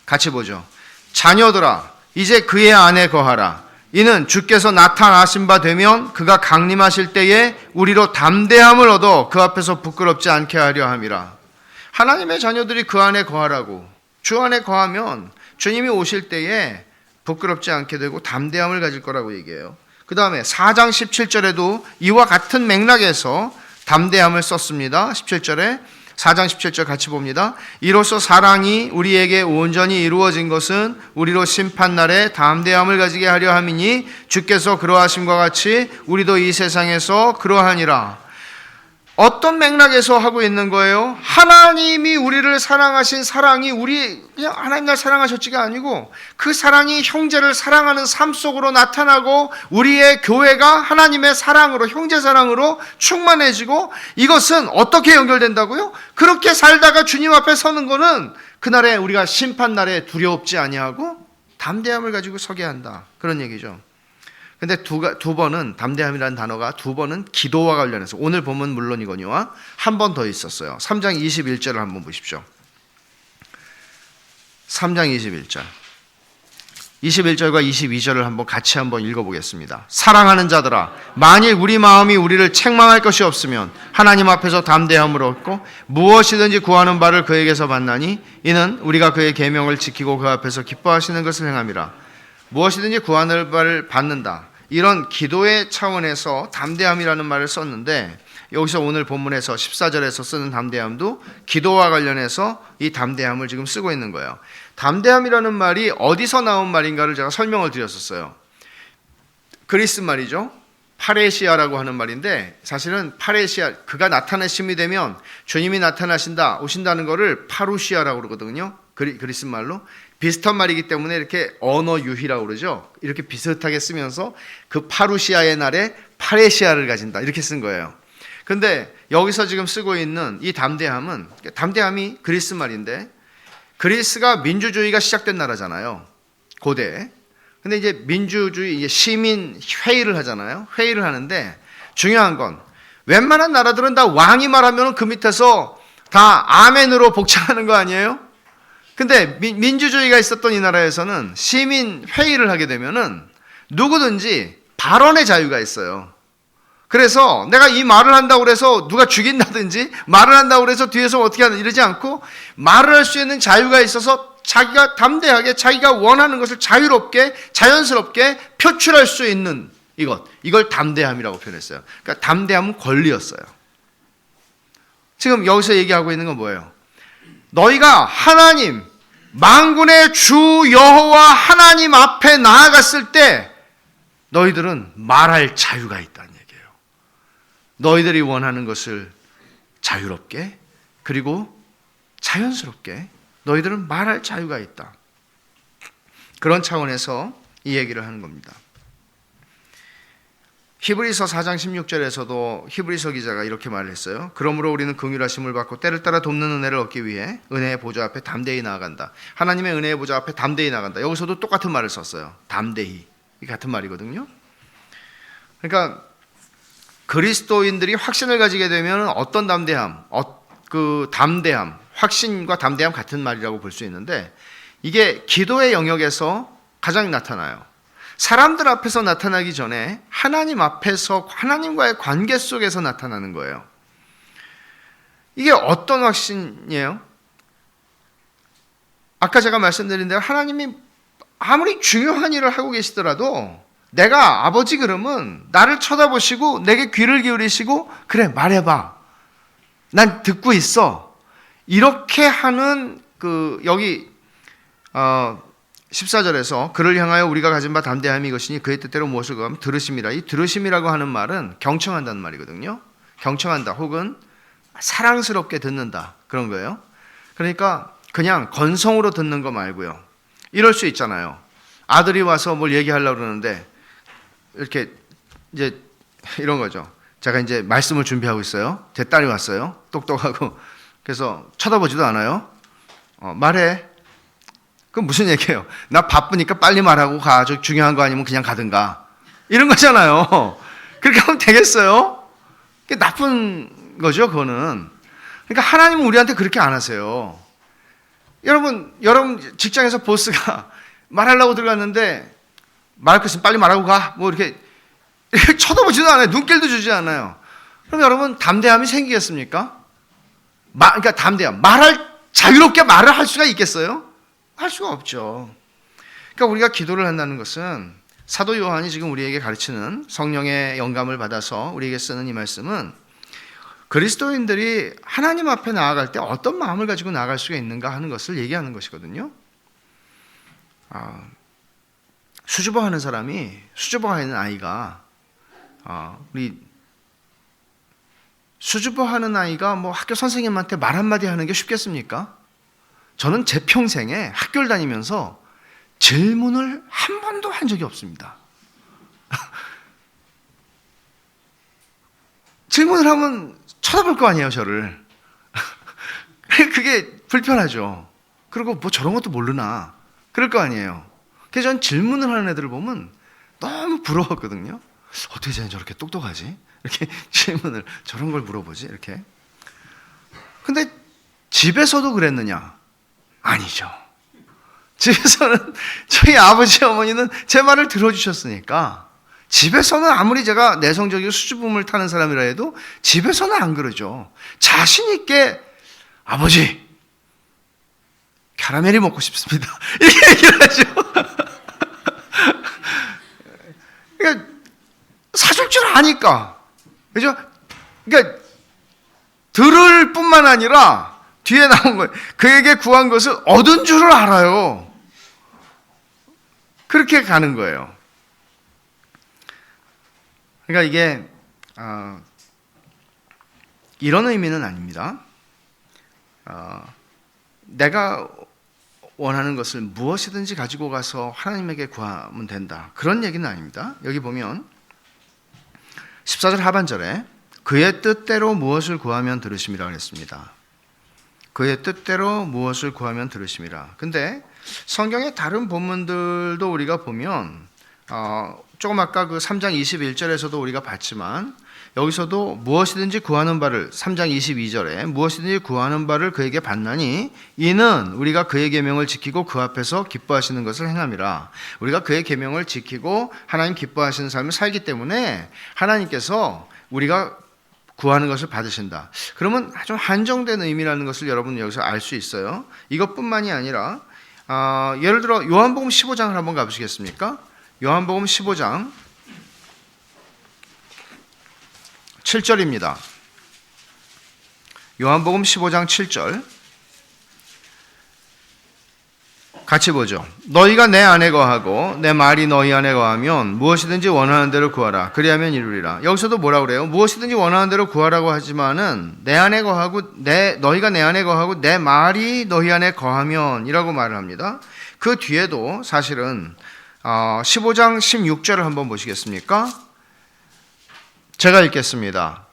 같이 보죠. 자녀들아, 이제 그의 안에 거하라. 이는 주께서 나타나신 바 되면 그가 강림하실 때에 우리로 담대함을 얻어 그 앞에서 부끄럽지 않게 하려 함이라. 하나님의 자녀들이 그 안에 거하라고. 주 안에 거하면 주님이 오실 때에 부끄럽지 않게 되고 담대함을 가질 거라고 얘기해요. 그 다음에 4장 17절에도 이와 같은 맥락에서 담대함을 썼습니다. 17절에 4장 17절 같이 봅니다. 이로써 사랑이 우리에게 온전히 이루어진 것은 우리로 심판날에 담대함을 가지게 하려 함이니 주께서 그러하심과 같이 우리도 이 세상에서 그러하니라. 어떤 맥락에서 하고 있는 거예요? 하나님이 우리를 사랑하신 사랑이 그냥 하나님 날 사랑하셨지가 아니고 그 사랑이 형제를 사랑하는 삶 속으로 나타나고 우리의 교회가 하나님의 사랑으로, 형제 사랑으로 충만해지고, 이것은 어떻게 연결된다고요? 그렇게 살다가 주님 앞에 서는 거는 그날에 우리가 심판날에 두려움지 아니하고 담대함을 가지고 서게 한다, 그런 얘기죠. 근데 두 번은, 담대함이라는 단어가 2번은 기도와 관련해서, 오늘 본문 물론이거니와 한 번 더 있었어요. 3장 21절을 한번 보십시오. 3장 21절. 21절과 22절을 같이 한번 읽어보겠습니다. 사랑하는 자들아, 만일 우리 마음이 우리를 책망할 것이 없으면 하나님 앞에서 담대함을 얻고 무엇이든지 구하는 바를 그에게서 받나니 이는 우리가 그의 계명을 지키고 그 앞에서 기뻐하시는 것을 행함이라. 무엇이든지 구하는 바를 받는다. 이런 기도의 차원에서 담대함이라는 말을 썼는데, 여기서 오늘 본문에서 14절에서 쓰는 담대함도 기도와 관련해서 이 담대함을 지금 쓰고 있는 거예요. 담대함이라는 말이 어디서 나온 말인가를 제가 설명을 드렸었어요. 그리스 말이죠. 파레시아라고 하는 말인데, 사실은 파레시아, 그가 나타내심이 되면 주님이 나타나신다, 오신다는 거를 파루시아라고 그러거든요. 그리스 말로. 비슷한 말이기 때문에 이렇게 언어 유희라고 그러죠. 이렇게 비슷하게 쓰면서 그 파루시아의 날에 파레시아를 가진다 이렇게 쓴 거예요. 근데 여기서 지금 쓰고 있는 이 담대함은, 담대함이 그리스 말인데, 그리스가 민주주의가 시작된 나라잖아요, 고대. 근데 이제 민주주의, 이제 시민 회의를 하잖아요. 회의를 하는데 중요한 건, 웬만한 나라들은 다 왕이 말하면 그 밑에서 다 아멘으로 복창하는 거 아니에요? 근데 민주주의가 있었던 이 나라에서는 시민 회의를 하게 되면은 누구든지 발언의 자유가 있어요. 그래서 내가 이 말을 한다고 해서 누가 죽인다든지, 말을 한다고 해서 뒤에서 어떻게 하는 이러지 않고, 말을 할 수 있는 자유가 있어서 자기가 담대하게 자기가 원하는 것을 자유롭게 자연스럽게 표출할 수 있는 이걸 담대함이라고 표현했어요. 그러니까 담대함은 권리였어요. 지금 여기서 얘기하고 있는 건 뭐예요? 너희가 하나님, 만군의 주 여호와 하나님 앞에 나아갔을 때 너희들은 말할 자유가 있다는 얘기예요. 너희들이 원하는 것을 자유롭게, 그리고 자연스럽게 너희들은 말할 자유가 있다. 그런 차원에서 이 얘기를 하는 겁니다. 히브리서 4장 16절에서도 히브리서 기자가 이렇게 말을 했어요. 그러므로 우리는 긍휼하심을 받고 때를 따라 돕는 은혜를 얻기 위해 은혜의 보좌 앞에 담대히 나아간다. 하나님의 은혜의 보좌 앞에 담대히 나아간다. 여기서도 똑같은 말을 썼어요. 담대히. 이 같은 말이거든요. 그러니까 그리스도인들이 확신을 가지게 되면 어떤 담대함, 그 담대함, 확신과 담대함 같은 말이라고 볼 수 있는데, 이게 기도의 영역에서 가장 나타나요. 사람들 앞에서 나타나기 전에 하나님 앞에서 하나님과의 관계 속에서 나타나는 거예요. 이게 어떤 확신이에요? 아까 제가 말씀드린 대로 하나님이 아무리 중요한 일을 하고 계시더라도 내가 아버지 그러면 나를 쳐다보시고 내게 귀를 기울이시고, 그래 말해봐, 난 듣고 있어, 이렇게 하는 여기 14절에서 그를 향하여 우리가 가진 바 담대함이 이것이니 그의 뜻대로 무엇을 구하면 들으심이라. 이 들으심이라고 하는 말은 경청한다는 말이거든요. 경청한다 혹은 사랑스럽게 듣는다 그런 거예요. 그러니까 그냥 건성으로 듣는 거 말고요. 이럴 수 있잖아요. 아들이 와서 뭘 얘기하려고 그러는데 이렇게 이제 이런 거죠. 제가 이제 말씀을 준비하고 있어요. 제 딸이 왔어요. 똑똑하고. 그래서 쳐다보지도 않아요. 말해. 그럼 무슨 얘기예요? 나 바쁘니까 빨리 말하고 가. 저 중요한 거 아니면 그냥 가든가. 이런 거잖아요. 그렇게 하면 되겠어요? 그게 나쁜 거죠, 그거는. 그러니까 하나님은 우리한테 그렇게 안 하세요. 여러분 직장에서 보스가 말하려고 들어갔는데 말할 것 있으면 빨리 말하고 가. 뭐 이렇게 쳐다보지도 않아요. 눈길도 주지 않아요. 그럼 여러분 담대함이 생기겠습니까? 그러니까 담대함. 자유롭게 말을 할 수가 있겠어요? 할 수가 없죠. 그러니까 우리가 기도를 한다는 것은, 사도 요한이 지금 우리에게 가르치는, 성령의 영감을 받아서 우리에게 쓰는 이 말씀은 그리스도인들이 하나님 앞에 나아갈 때 어떤 마음을 가지고 나아갈 수가 있는가 하는 것을 얘기하는 것이거든요. 수줍어하는 사람이, 수줍어하는 아이가, 수줍어하는 아이가 뭐 학교 선생님한테 말 한마디 하는 게 쉽겠습니까? 저는 제 평생에 학교를 다니면서 질문을 한 번도 한 적이 없습니다. 질문을 하면 쳐다볼 거 아니에요, 저를. 그게 불편하죠. 그리고 뭐 저런 것도 모르나 그럴 거 아니에요. 그래서 전 질문을 하는 애들을 보면 너무 부러웠거든요. 어떻게 쟤는 저렇게 똑똑하지? 이렇게 질문을, 저런 걸 물어보지? 이렇게. 근데 집에서도 그랬느냐? 아니죠. 집에서는 저희 아버지 어머니는 제 말을 들어주셨으니까, 집에서는 아무리 제가 내성적이고 수줍음을 타는 사람이라 해도 집에서는 안 그러죠. 자신 있게 아버지 캐러멜이 먹고 싶습니다 이렇게 얘기를 하죠. 그러니까 사줄 줄 아니까, 그죠? 그러니까 들을 뿐만 아니라 뒤에 나온 거예요. 그에게 구한 것을 얻은 줄을 알아요. 그렇게 가는 거예요. 그러니까 이게 이런 의미는 아닙니다. 내가 원하는 것을 무엇이든지 가지고 가서 하나님에게 구하면 된다. 그런 얘기는 아닙니다. 여기 보면 14절 하반절에 그의 뜻대로 무엇을 구하면 들으심이라 그랬습니다. 그의 뜻대로 무엇을 구하면 들으심이라. 근데 성경의 다른 본문들도 우리가 보면 조금 아까 그 3장 21절에서도 우리가 봤지만 여기서도 무엇이든지 구하는 바를 3장 22절에 무엇이든지 구하는 바를 그에게 받나니 이는 우리가 그의 계명을 지키고 그 앞에서 기뻐하시는 것을 행함이라. 우리가 그의 계명을 지키고 하나님 기뻐하시는 삶을 살기 때문에 하나님께서 우리가 구하는 것을 받으신다. 그러면 좀 한정된 의미라는 것을 여러분은 여기서 알 수 있어요. 이것뿐만이 아니라 예를 들어 요한복음 15장을 한번 가보시겠습니까? 요한복음 15장 7절입니다. 요한복음 15장 7절 같이 보죠. 너희가 내 안에 거하고 내 말이 너희 안에 거하면 무엇이든지 원하는 대로 구하라. 그리하면 이루리라. 여기서도 뭐라 그래요? 무엇이든지 원하는 대로 구하라고 하지만은 내 안에 거하고 너희가 내 안에 거하고 내 말이 너희 안에 거하면 이라고 말을 합니다. 그 뒤에도 사실은 15장 16절을 한번 보시겠습니까? 제가 읽겠습니다.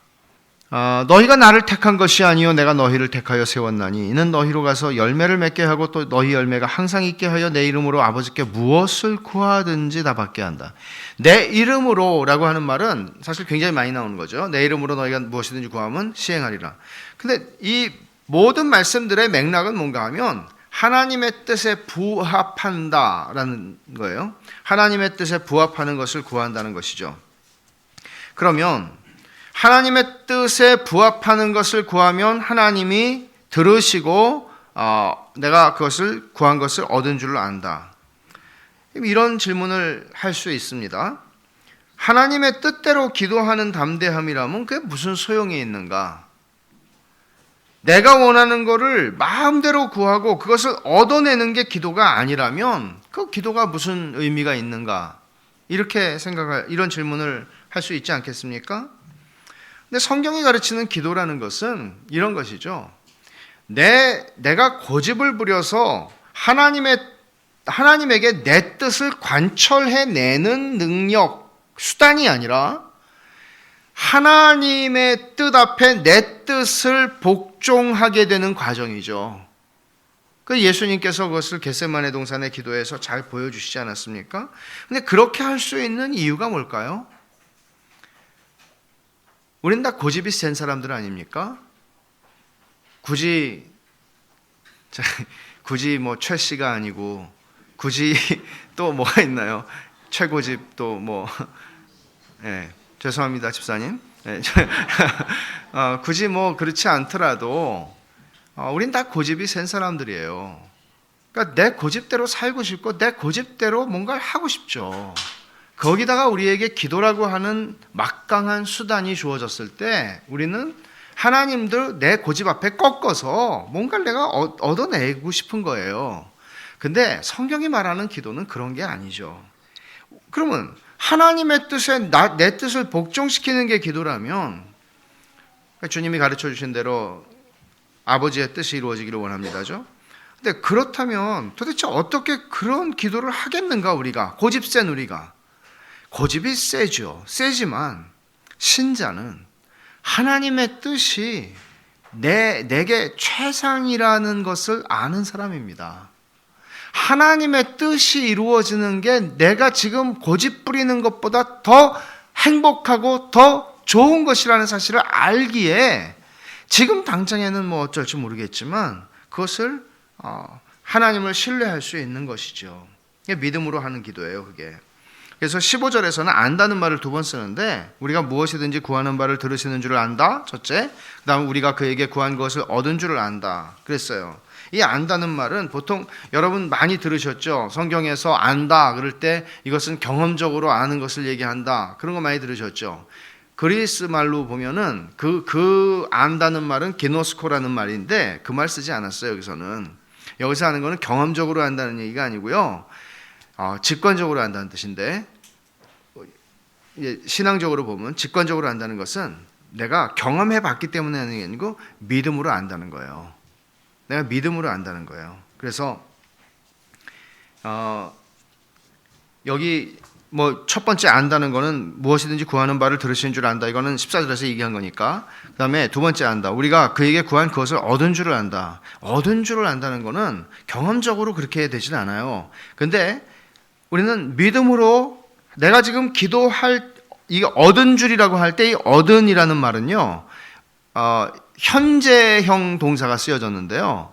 너희가 나를 택한 것이 아니요 내가 너희를 택하여 세웠나니 이는 너희로 가서 열매를 맺게 하고 또 너희 열매가 항상 있게 하여 내 이름으로 아버지께 무엇을 구하든지 다 받게 한다. 내 이름으로 라고 하는 말은 사실 굉장히 많이 나오는 거죠. 내 이름으로 너희가 무엇이든지 구하면 시행하리라. 근데 이 모든 말씀들의 맥락은 뭔가 하면 하나님의 뜻에 부합한다라는 거예요. 하나님의 뜻에 부합하는 것을 구한다는 것이죠. 그러면 하나님의 뜻에 부합하는 것을 구하면 하나님이 들으시고 내가 그것을 구한 것을 얻은 줄을 안다. 이런 질문을 할 수 있습니다. 하나님의 뜻대로 기도하는 담대함이라면 그게 무슨 소용이 있는가? 내가 원하는 것을 마음대로 구하고 그것을 얻어내는 게 기도가 아니라면 그 기도가 무슨 의미가 있는가? 이렇게 이런 질문을 할 수 있지 않겠습니까? 근데 성경이 가르치는 기도라는 것은 이런 것이죠. 내가 고집을 부려서 하나님에게 내 뜻을 관철해내는 능력, 수단이 아니라 하나님의 뜻 앞에 내 뜻을 복종하게 되는 과정이죠. 그 예수님께서 그것을 겟세마네 동산의 기도에서 잘 보여주시지 않았습니까? 근데 그렇게 할 수 있는 이유가 뭘까요? 우린 다 고집이 센 사람들 아닙니까? 굳이 뭐 최 씨가 아니고 굳이 또 뭐가 있나요? 최고집 또 뭐 죄송합니다 집사님. 굳이 뭐 그렇지 않더라도 우린 다 고집이 센 사람들이에요. 그러니까 내 고집대로 살고 싶고 내 고집대로 뭔가를 하고 싶죠. 거기다가 우리에게 기도라고 하는 막강한 수단이 주어졌을 때 우리는 하나님들 내 고집 앞에 꺾어서 뭔가를 내가 얻어내고 싶은 거예요. 근데 성경이 말하는 기도는 그런 게 아니죠. 그러면 하나님의 뜻에 내 뜻을 복종시키는 게 기도라면 주님이 가르쳐 주신 대로 아버지의 뜻이 이루어지기를 원합니다죠. 근데 그렇다면 도대체 어떻게 그런 기도를 하겠는가 우리가? 고집 센 우리가. 고집이 세죠. 세지만 신자는 하나님의 뜻이 내게 최상이라는 것을 아는 사람입니다. 하나님의 뜻이 이루어지는 게 내가 지금 고집 부리는 것보다 더 행복하고 더 좋은 것이라는 사실을 알기에 지금 당장에는 뭐 어쩔지 모르겠지만 그것을 하나님을 신뢰할 수 있는 것이죠. 이게 믿음으로 하는 기도예요, 그게. 그래서 15절에서는 안다는 말을 2번 쓰는데 우리가 무엇이든지 구하는 바를 들으시는 줄을 안다. 첫째. 그 다음 우리가 그에게 구한 것을 얻은 줄을 안다. 그랬어요. 이 안다는 말은 보통 여러분 많이 들으셨죠. 성경에서 안다 그럴 때 이것은 경험적으로 아는 것을 얘기한다. 그런 거 많이 들으셨죠. 그리스 말로 보면은 그 안다는 말은 게노스코라는 말인데 그 말 쓰지 않았어요. 여기서는. 여기서 하는 거는 경험적으로 안다는 얘기가 아니고요. 직관적으로 안다는 뜻인데 신앙적으로 보면 직관적으로 안다는 것은 내가 경험해 봤기 때문에 하는 게 아니고 믿음으로 안다는 거예요. 내가 믿음으로 안다는 거예요. 그래서 여기 뭐 첫 번째 안다는 거는 무엇이든지 구하는 바를 들으시는 줄 안다. 이거는 14절에서 얘기한 거니까. 그다음에 두 번째 안다. 우리가 그에게 구한 그것을 얻은 줄을 안다. 얻은 줄을 안다는 거는 경험적으로 그렇게 되진 않아요. 근데 우리는 믿음으로 내가 지금 기도할 이게 얻은 줄이라고 할 때 이 얻은이라는 말은요. 현재형 동사가 쓰여졌는데요.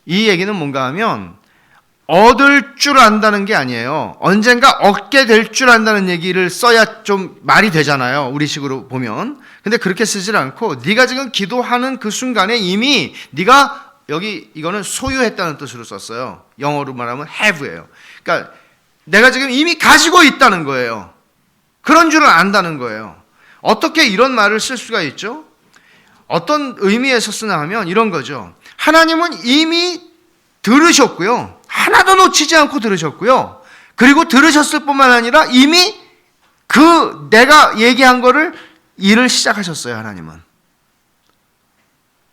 이 얘기는 뭔가 하면 얻을 줄 안다는 게 아니에요. 언젠가 얻게 될 줄 안다는 얘기를 써야 좀 말이 되잖아요. 우리식으로 보면. 근데 그렇게 쓰질 않고 네가 지금 기도하는 그 순간에 이미 네가 여기 이거는 소유했다는 뜻으로 썼어요. 영어로 말하면 have예요. 그러니까 내가 지금 이미 가지고 있다는 거예요. 그런 줄을 안다는 거예요. 어떻게 이런 말을 쓸 수가 있죠? 어떤 의미에서 쓰나 하면 이런 거죠. 하나님은 이미 들으셨고요. 하나도 놓치지 않고 들으셨고요. 그리고 들으셨을 뿐만 아니라 이미 그 내가 얘기한 거를 일을 시작하셨어요. 하나님은.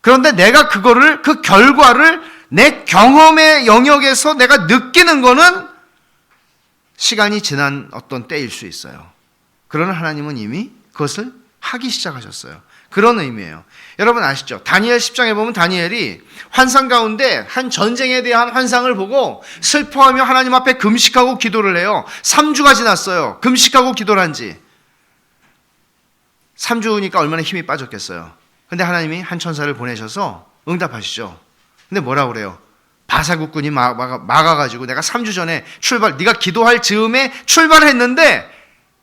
그런데 내가 그거를 그 결과를 내 경험의 영역에서 내가 느끼는 거는 시간이 지난 어떤 때일 수 있어요. 그러나 하나님은 이미 그것을 하기 시작하셨어요. 그런 의미예요. 여러분 아시죠? 다니엘 10장에 보면 다니엘이 환상 가운데 한 전쟁에 대한 환상을 보고 슬퍼하며 하나님 앞에 금식하고 기도를 해요. 3주가 지났어요. 금식하고 기도를 한 지. 3주니까 얼마나 힘이 빠졌겠어요. 근데 하나님이 한 천사를 보내셔서 응답하시죠. 근데 뭐라고 그래요? 바사국군이 막아가지고 내가 3주 전에 네가 기도할 즈음에 출발했는데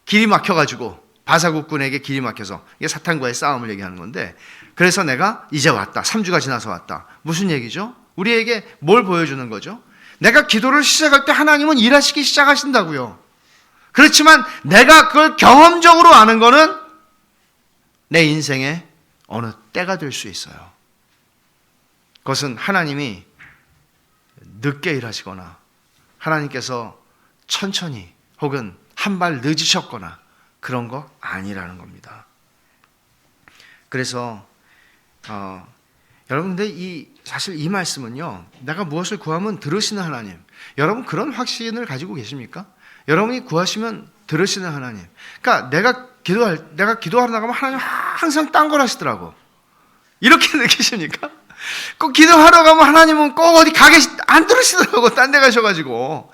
길이 막혀가지고 바사국군에게 길이 막혀서 이게 사탄과의 싸움을 얘기하는 건데 그래서 내가 이제 왔다. 3주가 지나서 왔다. 무슨 얘기죠? 우리에게 뭘 보여주는 거죠? 내가 기도를 시작할 때 하나님은 일하시기 시작하신다고요. 그렇지만 내가 그걸 경험적으로 아는 거는 내 인생의 어느 때가 될 수 있어요. 그것은 하나님이 늦게 일하시거나 하나님께서 천천히 혹은 한 발 늦으셨거나 그런 거 아니라는 겁니다. 그래서 여러분들 사실 이 말씀은요. 내가 무엇을 구하면 들으시는 하나님. 여러분 그런 확신을 가지고 계십니까? 여러분이 구하시면 들으시는 하나님. 그러니까 내가 기도하러 나가면 하나님 항상 딴 걸 하시더라고. 이렇게 느끼십니까? 꼭 기도하러 가면 하나님은 꼭 어디 안 들으시더라고. 딴 데 가셔가지고.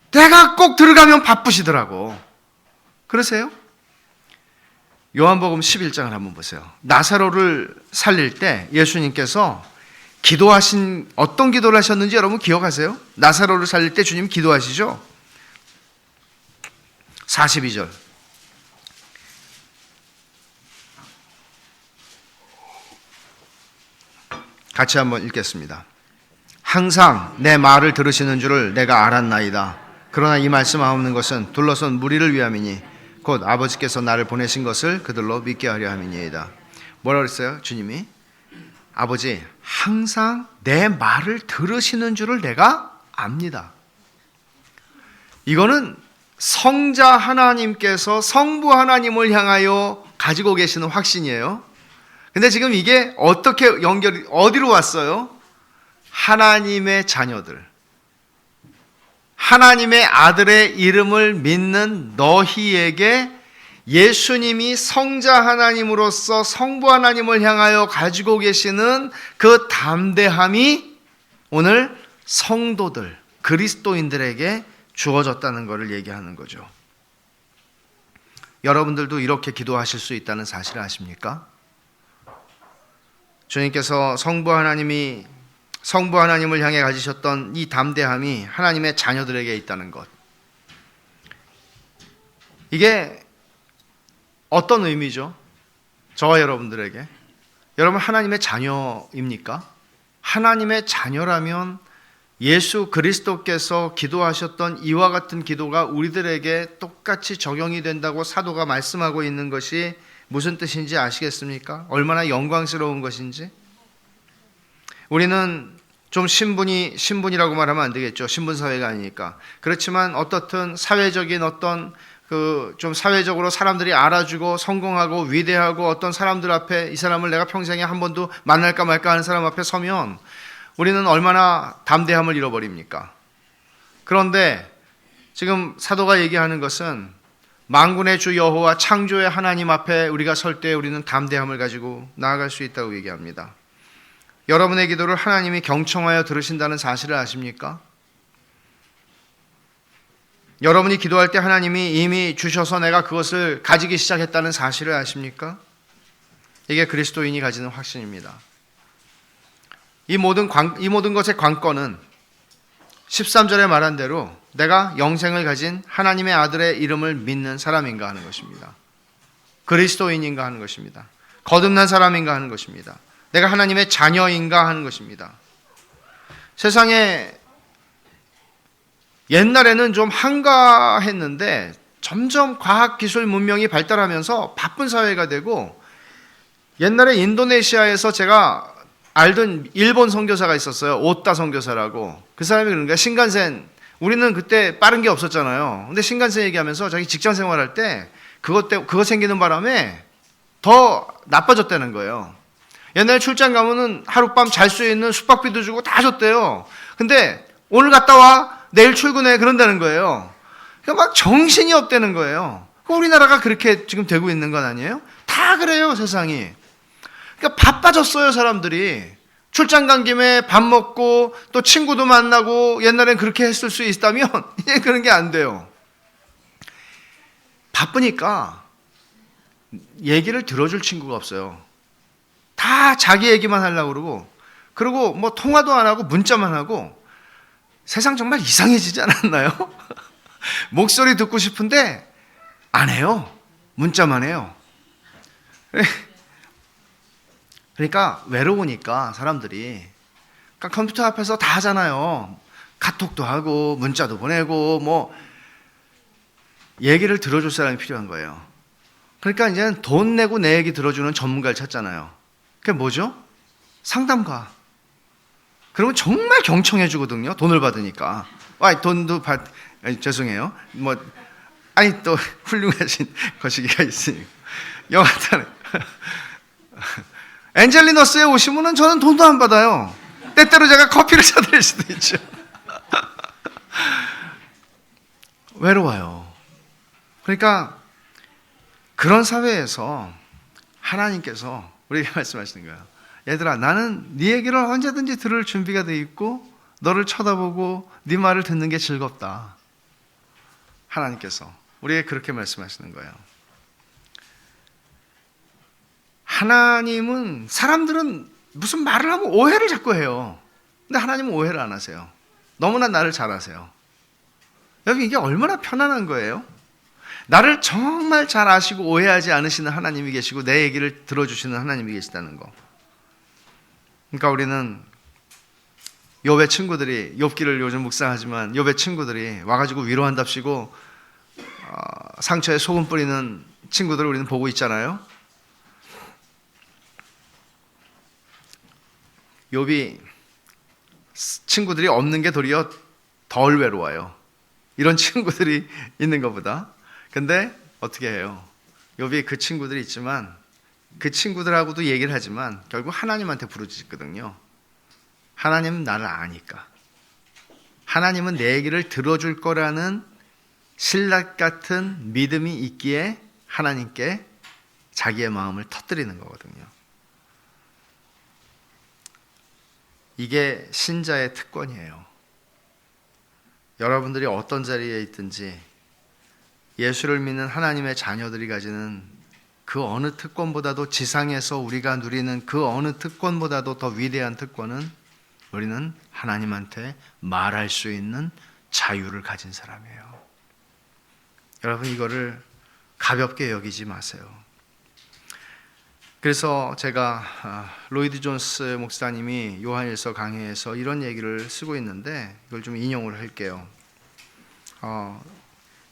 내가 꼭 들어가면 바쁘시더라고. 그러세요? 요한복음 11장을 한번 보세요. 나사로를 살릴 때 예수님께서 어떤 기도를 하셨는지 여러분 기억하세요? 나사로를 살릴 때 주님 기도하시죠? 42절. 같이 한번 읽겠습니다. 항상 내 말을 들으시는 줄을 내가 알았나이다. 그러나 이 말씀하옵는 것은 둘러선 무리를 위함이니 곧 아버지께서 나를 보내신 것을 그들로 믿게 하려 함이니이다. 뭐라고 그랬어요? 주님이 아버지 항상 내 말을 들으시는 줄을 내가 압니다. 이거는 성자 하나님께서 성부 하나님을 향하여 가지고 계시는 확신이에요. 근데 지금 이게 어떻게 어디로 왔어요? 하나님의 자녀들, 하나님의 아들의 이름을 믿는 너희에게 예수님이 성자 하나님으로서 성부 하나님을 향하여 가지고 계시는 그 담대함이 오늘 성도들, 그리스도인들에게 주어졌다는 것을 얘기하는 거죠. 여러분들도 이렇게 기도하실 수 있다는 사실을 아십니까? 주님께서 성부 하나님을 향해 가지셨던 이 담대함이 하나님의 자녀들에게 있다는 것. 이게 어떤 의미죠? 저와 여러분들에게. 여러분 하나님의 자녀입니까? 하나님의 자녀라면 예수 그리스도께서 기도하셨던 이와 같은 기도가 우리들에게 똑같이 적용이 된다고 사도가 말씀하고 있는 것이 무슨 뜻인지 아시겠습니까? 얼마나 영광스러운 것인지. 우리는 좀 신분이라고 말하면 안 되겠죠. 신분사회가 아니니까. 그렇지만 어떻든 사회적인 어떤 좀 사회적으로 사람들이 알아주고 성공하고 위대하고 어떤 사람들 앞에 이 사람을 내가 평생에 한 번도 만날까 말까 하는 사람 앞에 서면 우리는 얼마나 담대함을 잃어버립니까? 그런데 지금 사도가 얘기하는 것은 만군의 주 여호와 창조의 하나님 앞에 우리가 설 때 우리는 담대함을 가지고 나아갈 수 있다고 얘기합니다. 여러분의 기도를 하나님이 경청하여 들으신다는 사실을 아십니까? 여러분이 기도할 때 하나님이 이미 주셔서 내가 그것을 가지기 시작했다는 사실을 아십니까? 이게 그리스도인이 가지는 확신입니다. 이 모든 것의 관건은 13절에 말한 대로 내가 영생을 가진 하나님의 아들의 이름을 믿는 사람인가 하는 것입니다. 그리스도인인가 하는 것입니다. 거듭난 사람인가 하는 것입니다. 내가 하나님의 자녀인가 하는 것입니다. 세상에 옛날에는 좀 한가했는데 점점 과학기술 문명이 발달하면서 바쁜 사회가 되고, 옛날에 인도네시아에서 제가 알던 일본 선교사가 있었어요. 오따 선교사라고. 그 사람이 그러니까 신간센, 우리는 그때 빠른 게 없었잖아요. 근데 신간센 얘기하면서 자기 직장 생활할 때 그거 생기는 바람에 더 나빠졌다는 거예요. 옛날에 출장 가면은 하룻밤 잘 수 있는 숙박비도 주고 다 줬대요. 근데 오늘 갔다 와, 내일 출근해, 그런다는 거예요. 그러니까 막 정신이 없다는 거예요. 우리나라가 그렇게 지금 되고 있는 건 아니에요? 다 그래요, 세상이. 그러니까 바빠졌어요, 사람들이. 출장 간 김에 밥 먹고 또 친구도 만나고, 옛날엔 그렇게 했을 수 있다면 이제 그런 게 안 돼요. 바쁘니까 얘기를 들어줄 친구가 없어요. 다 자기 얘기만 하려고 그러고 뭐 통화도 안 하고 문자만 하고, 세상 정말 이상해지지 않았나요? 목소리 듣고 싶은데 안 해요. 문자만 해요. 그러니까 외로우니까 사람들이, 그러니까 컴퓨터 앞에서 다 하잖아요. 카톡도 하고 문자도 보내고, 뭐 얘기를 들어줄 사람이 필요한 거예요. 그러니까 이제는 돈 내고 내 얘기 들어주는 전문가를 찾잖아요. 그게 뭐죠? 상담가. 그러면 정말 경청해 주거든요. 돈을 받으니까. 돈도 죄송해요. 또 훌륭하신 거시기가 있으니까. 영화다는. 엔젤리너스에 오시면은 저는 돈도 안 받아요. 때때로 제가 커피를 사드릴 수도 있죠. 외로워요. 그러니까 그런 사회에서 하나님께서 우리에게 말씀하시는 거예요. 얘들아, 나는 네 얘기를 언제든지 들을 준비가 돼 있고 너를 쳐다보고 네 말을 듣는 게 즐겁다. 하나님께서 우리에게 그렇게 말씀하시는 거예요. 하나님은, 사람들은 무슨 말을 하면 오해를 자꾸 해요. 근데 하나님은 오해를 안 하세요. 너무나 나를 잘 아세요. 여러분, 이게 얼마나 편안한 거예요? 나를 정말 잘 아시고 오해하지 않으시는 하나님이 계시고 내 얘기를 들어주시는 하나님이 계시다는 거. 그러니까 우리는 욥의 친구들이, 욥기를 요즘 묵상하지만 욥의 친구들이 와가지고 위로한답시고 상처에 소금 뿌리는 친구들을 우리는 보고 있잖아요. 욥이 친구들이 없는 게 도리어 덜 외로워요. 이런 친구들이 있는 것보다. 근데 어떻게 해요? 욥이 그 친구들이 있지만 그 친구들하고도 얘기를 하지만 결국 하나님한테 부르짖거든요. 하나님은 나를 아니까. 하나님은 내 얘기를 들어줄 거라는 신랄 같은 믿음이 있기에 하나님께 자기의 마음을 터뜨리는 거거든요. 이게 신자의 특권이에요. 여러분들이 어떤 자리에 있든지 예수를 믿는 하나님의 자녀들이 가지는 그 어느 특권보다도, 지상에서 우리가 누리는 그 어느 특권보다도 더 위대한 특권은 우리는 하나님한테 말할 수 있는 자유를 가진 사람이에요. 여러분, 이거를 가볍게 여기지 마세요. 그래서 제가 로이드 존스 목사님이 요한일서 강해에서 이런 얘기를 쓰고 있는데 이걸 좀 인용을 할게요.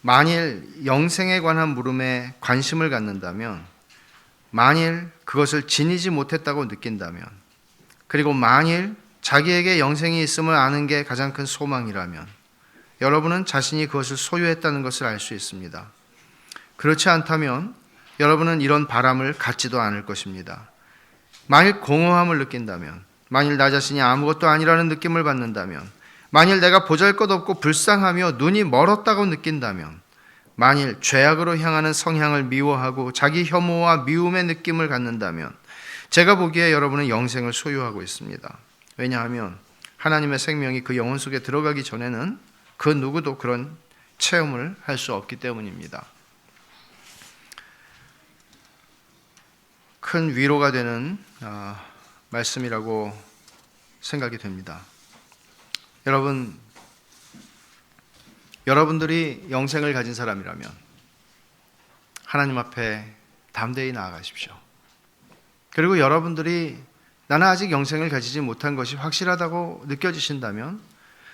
만일 영생에 관한 물음에 관심을 갖는다면, 만일 그것을 지니지 못했다고 느낀다면, 그리고 만일 자기에게 영생이 있음을 아는 게 가장 큰 소망이라면 여러분은 자신이 그것을 소유했다는 것을 알 수 있습니다. 그렇지 않다면 여러분은 이런 바람을 갖지도 않을 것입니다. 만일 공허함을 느낀다면, 만일 나 자신이 아무것도 아니라는 느낌을 받는다면, 만일 내가 보잘것없고 불쌍하며 눈이 멀었다고 느낀다면, 만일 죄악으로 향하는 성향을 미워하고 자기 혐오와 미움의 느낌을 갖는다면 제가 보기에 여러분은 영생을 소유하고 있습니다. 왜냐하면 하나님의 생명이 그 영혼 속에 들어가기 전에는 그 누구도 그런 체험을 할 수 없기 때문입니다. 큰 위로가 되는 말씀이라고 생각이 됩니다. 여러분들이 영생을 가진 사람이라면 하나님 앞에 담대히 나아가십시오. 그리고 여러분들이 나는 아직 영생을 가지지 못한 것이 확실하다고 느껴지신다면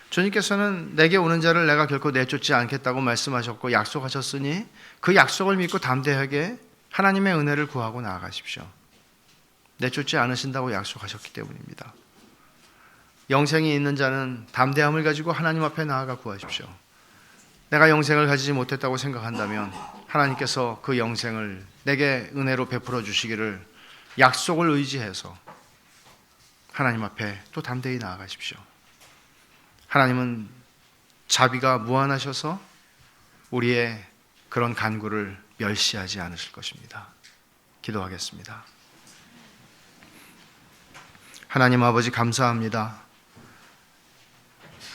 주님께서는 내게 오는 자를 내가 결코 내쫓지 않겠다고 말씀하셨고 약속하셨으니 그 약속을 믿고 담대하게 하나님의 은혜를 구하고 나아가십시오. 내쫓지 않으신다고 약속하셨기 때문입니다. 영생이 있는 자는 담대함을 가지고 하나님 앞에 나아가 구하십시오. 내가 영생을 가지지 못했다고 생각한다면 하나님께서 그 영생을 내게 은혜로 베풀어 주시기를 약속을 의지해서 하나님 앞에 또 담대히 나아가십시오. 하나님은 자비가 무한하셔서 우리의 그런 간구를 멸시하지 않으실 것입니다. 기도하겠습니다. 하나님 아버지 감사합니다.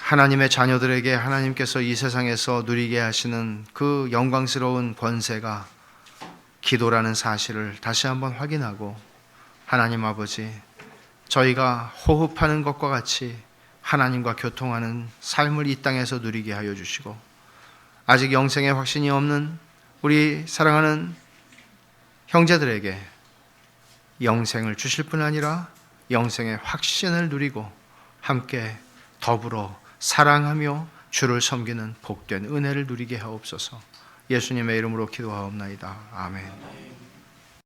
하나님의 자녀들에게 하나님께서 이 세상에서 누리게 하시는 그 영광스러운 권세가 기도라는 사실을 다시 한번 확인하고, 하나님 아버지, 저희가 호흡하는 것과 같이 하나님과 교통하는 삶을 이 땅에서 누리게 하여 주시고, 아직 영생의 확신이 없는 우리 사랑하는 형제들에게 영생을 주실 뿐 아니라 영생의 확신을 누리고 함께 더불어 사랑하며 주를 섬기는 복된 은혜를 누리게 하옵소서. 예수님의 이름으로 기도하옵나이다. 아멘.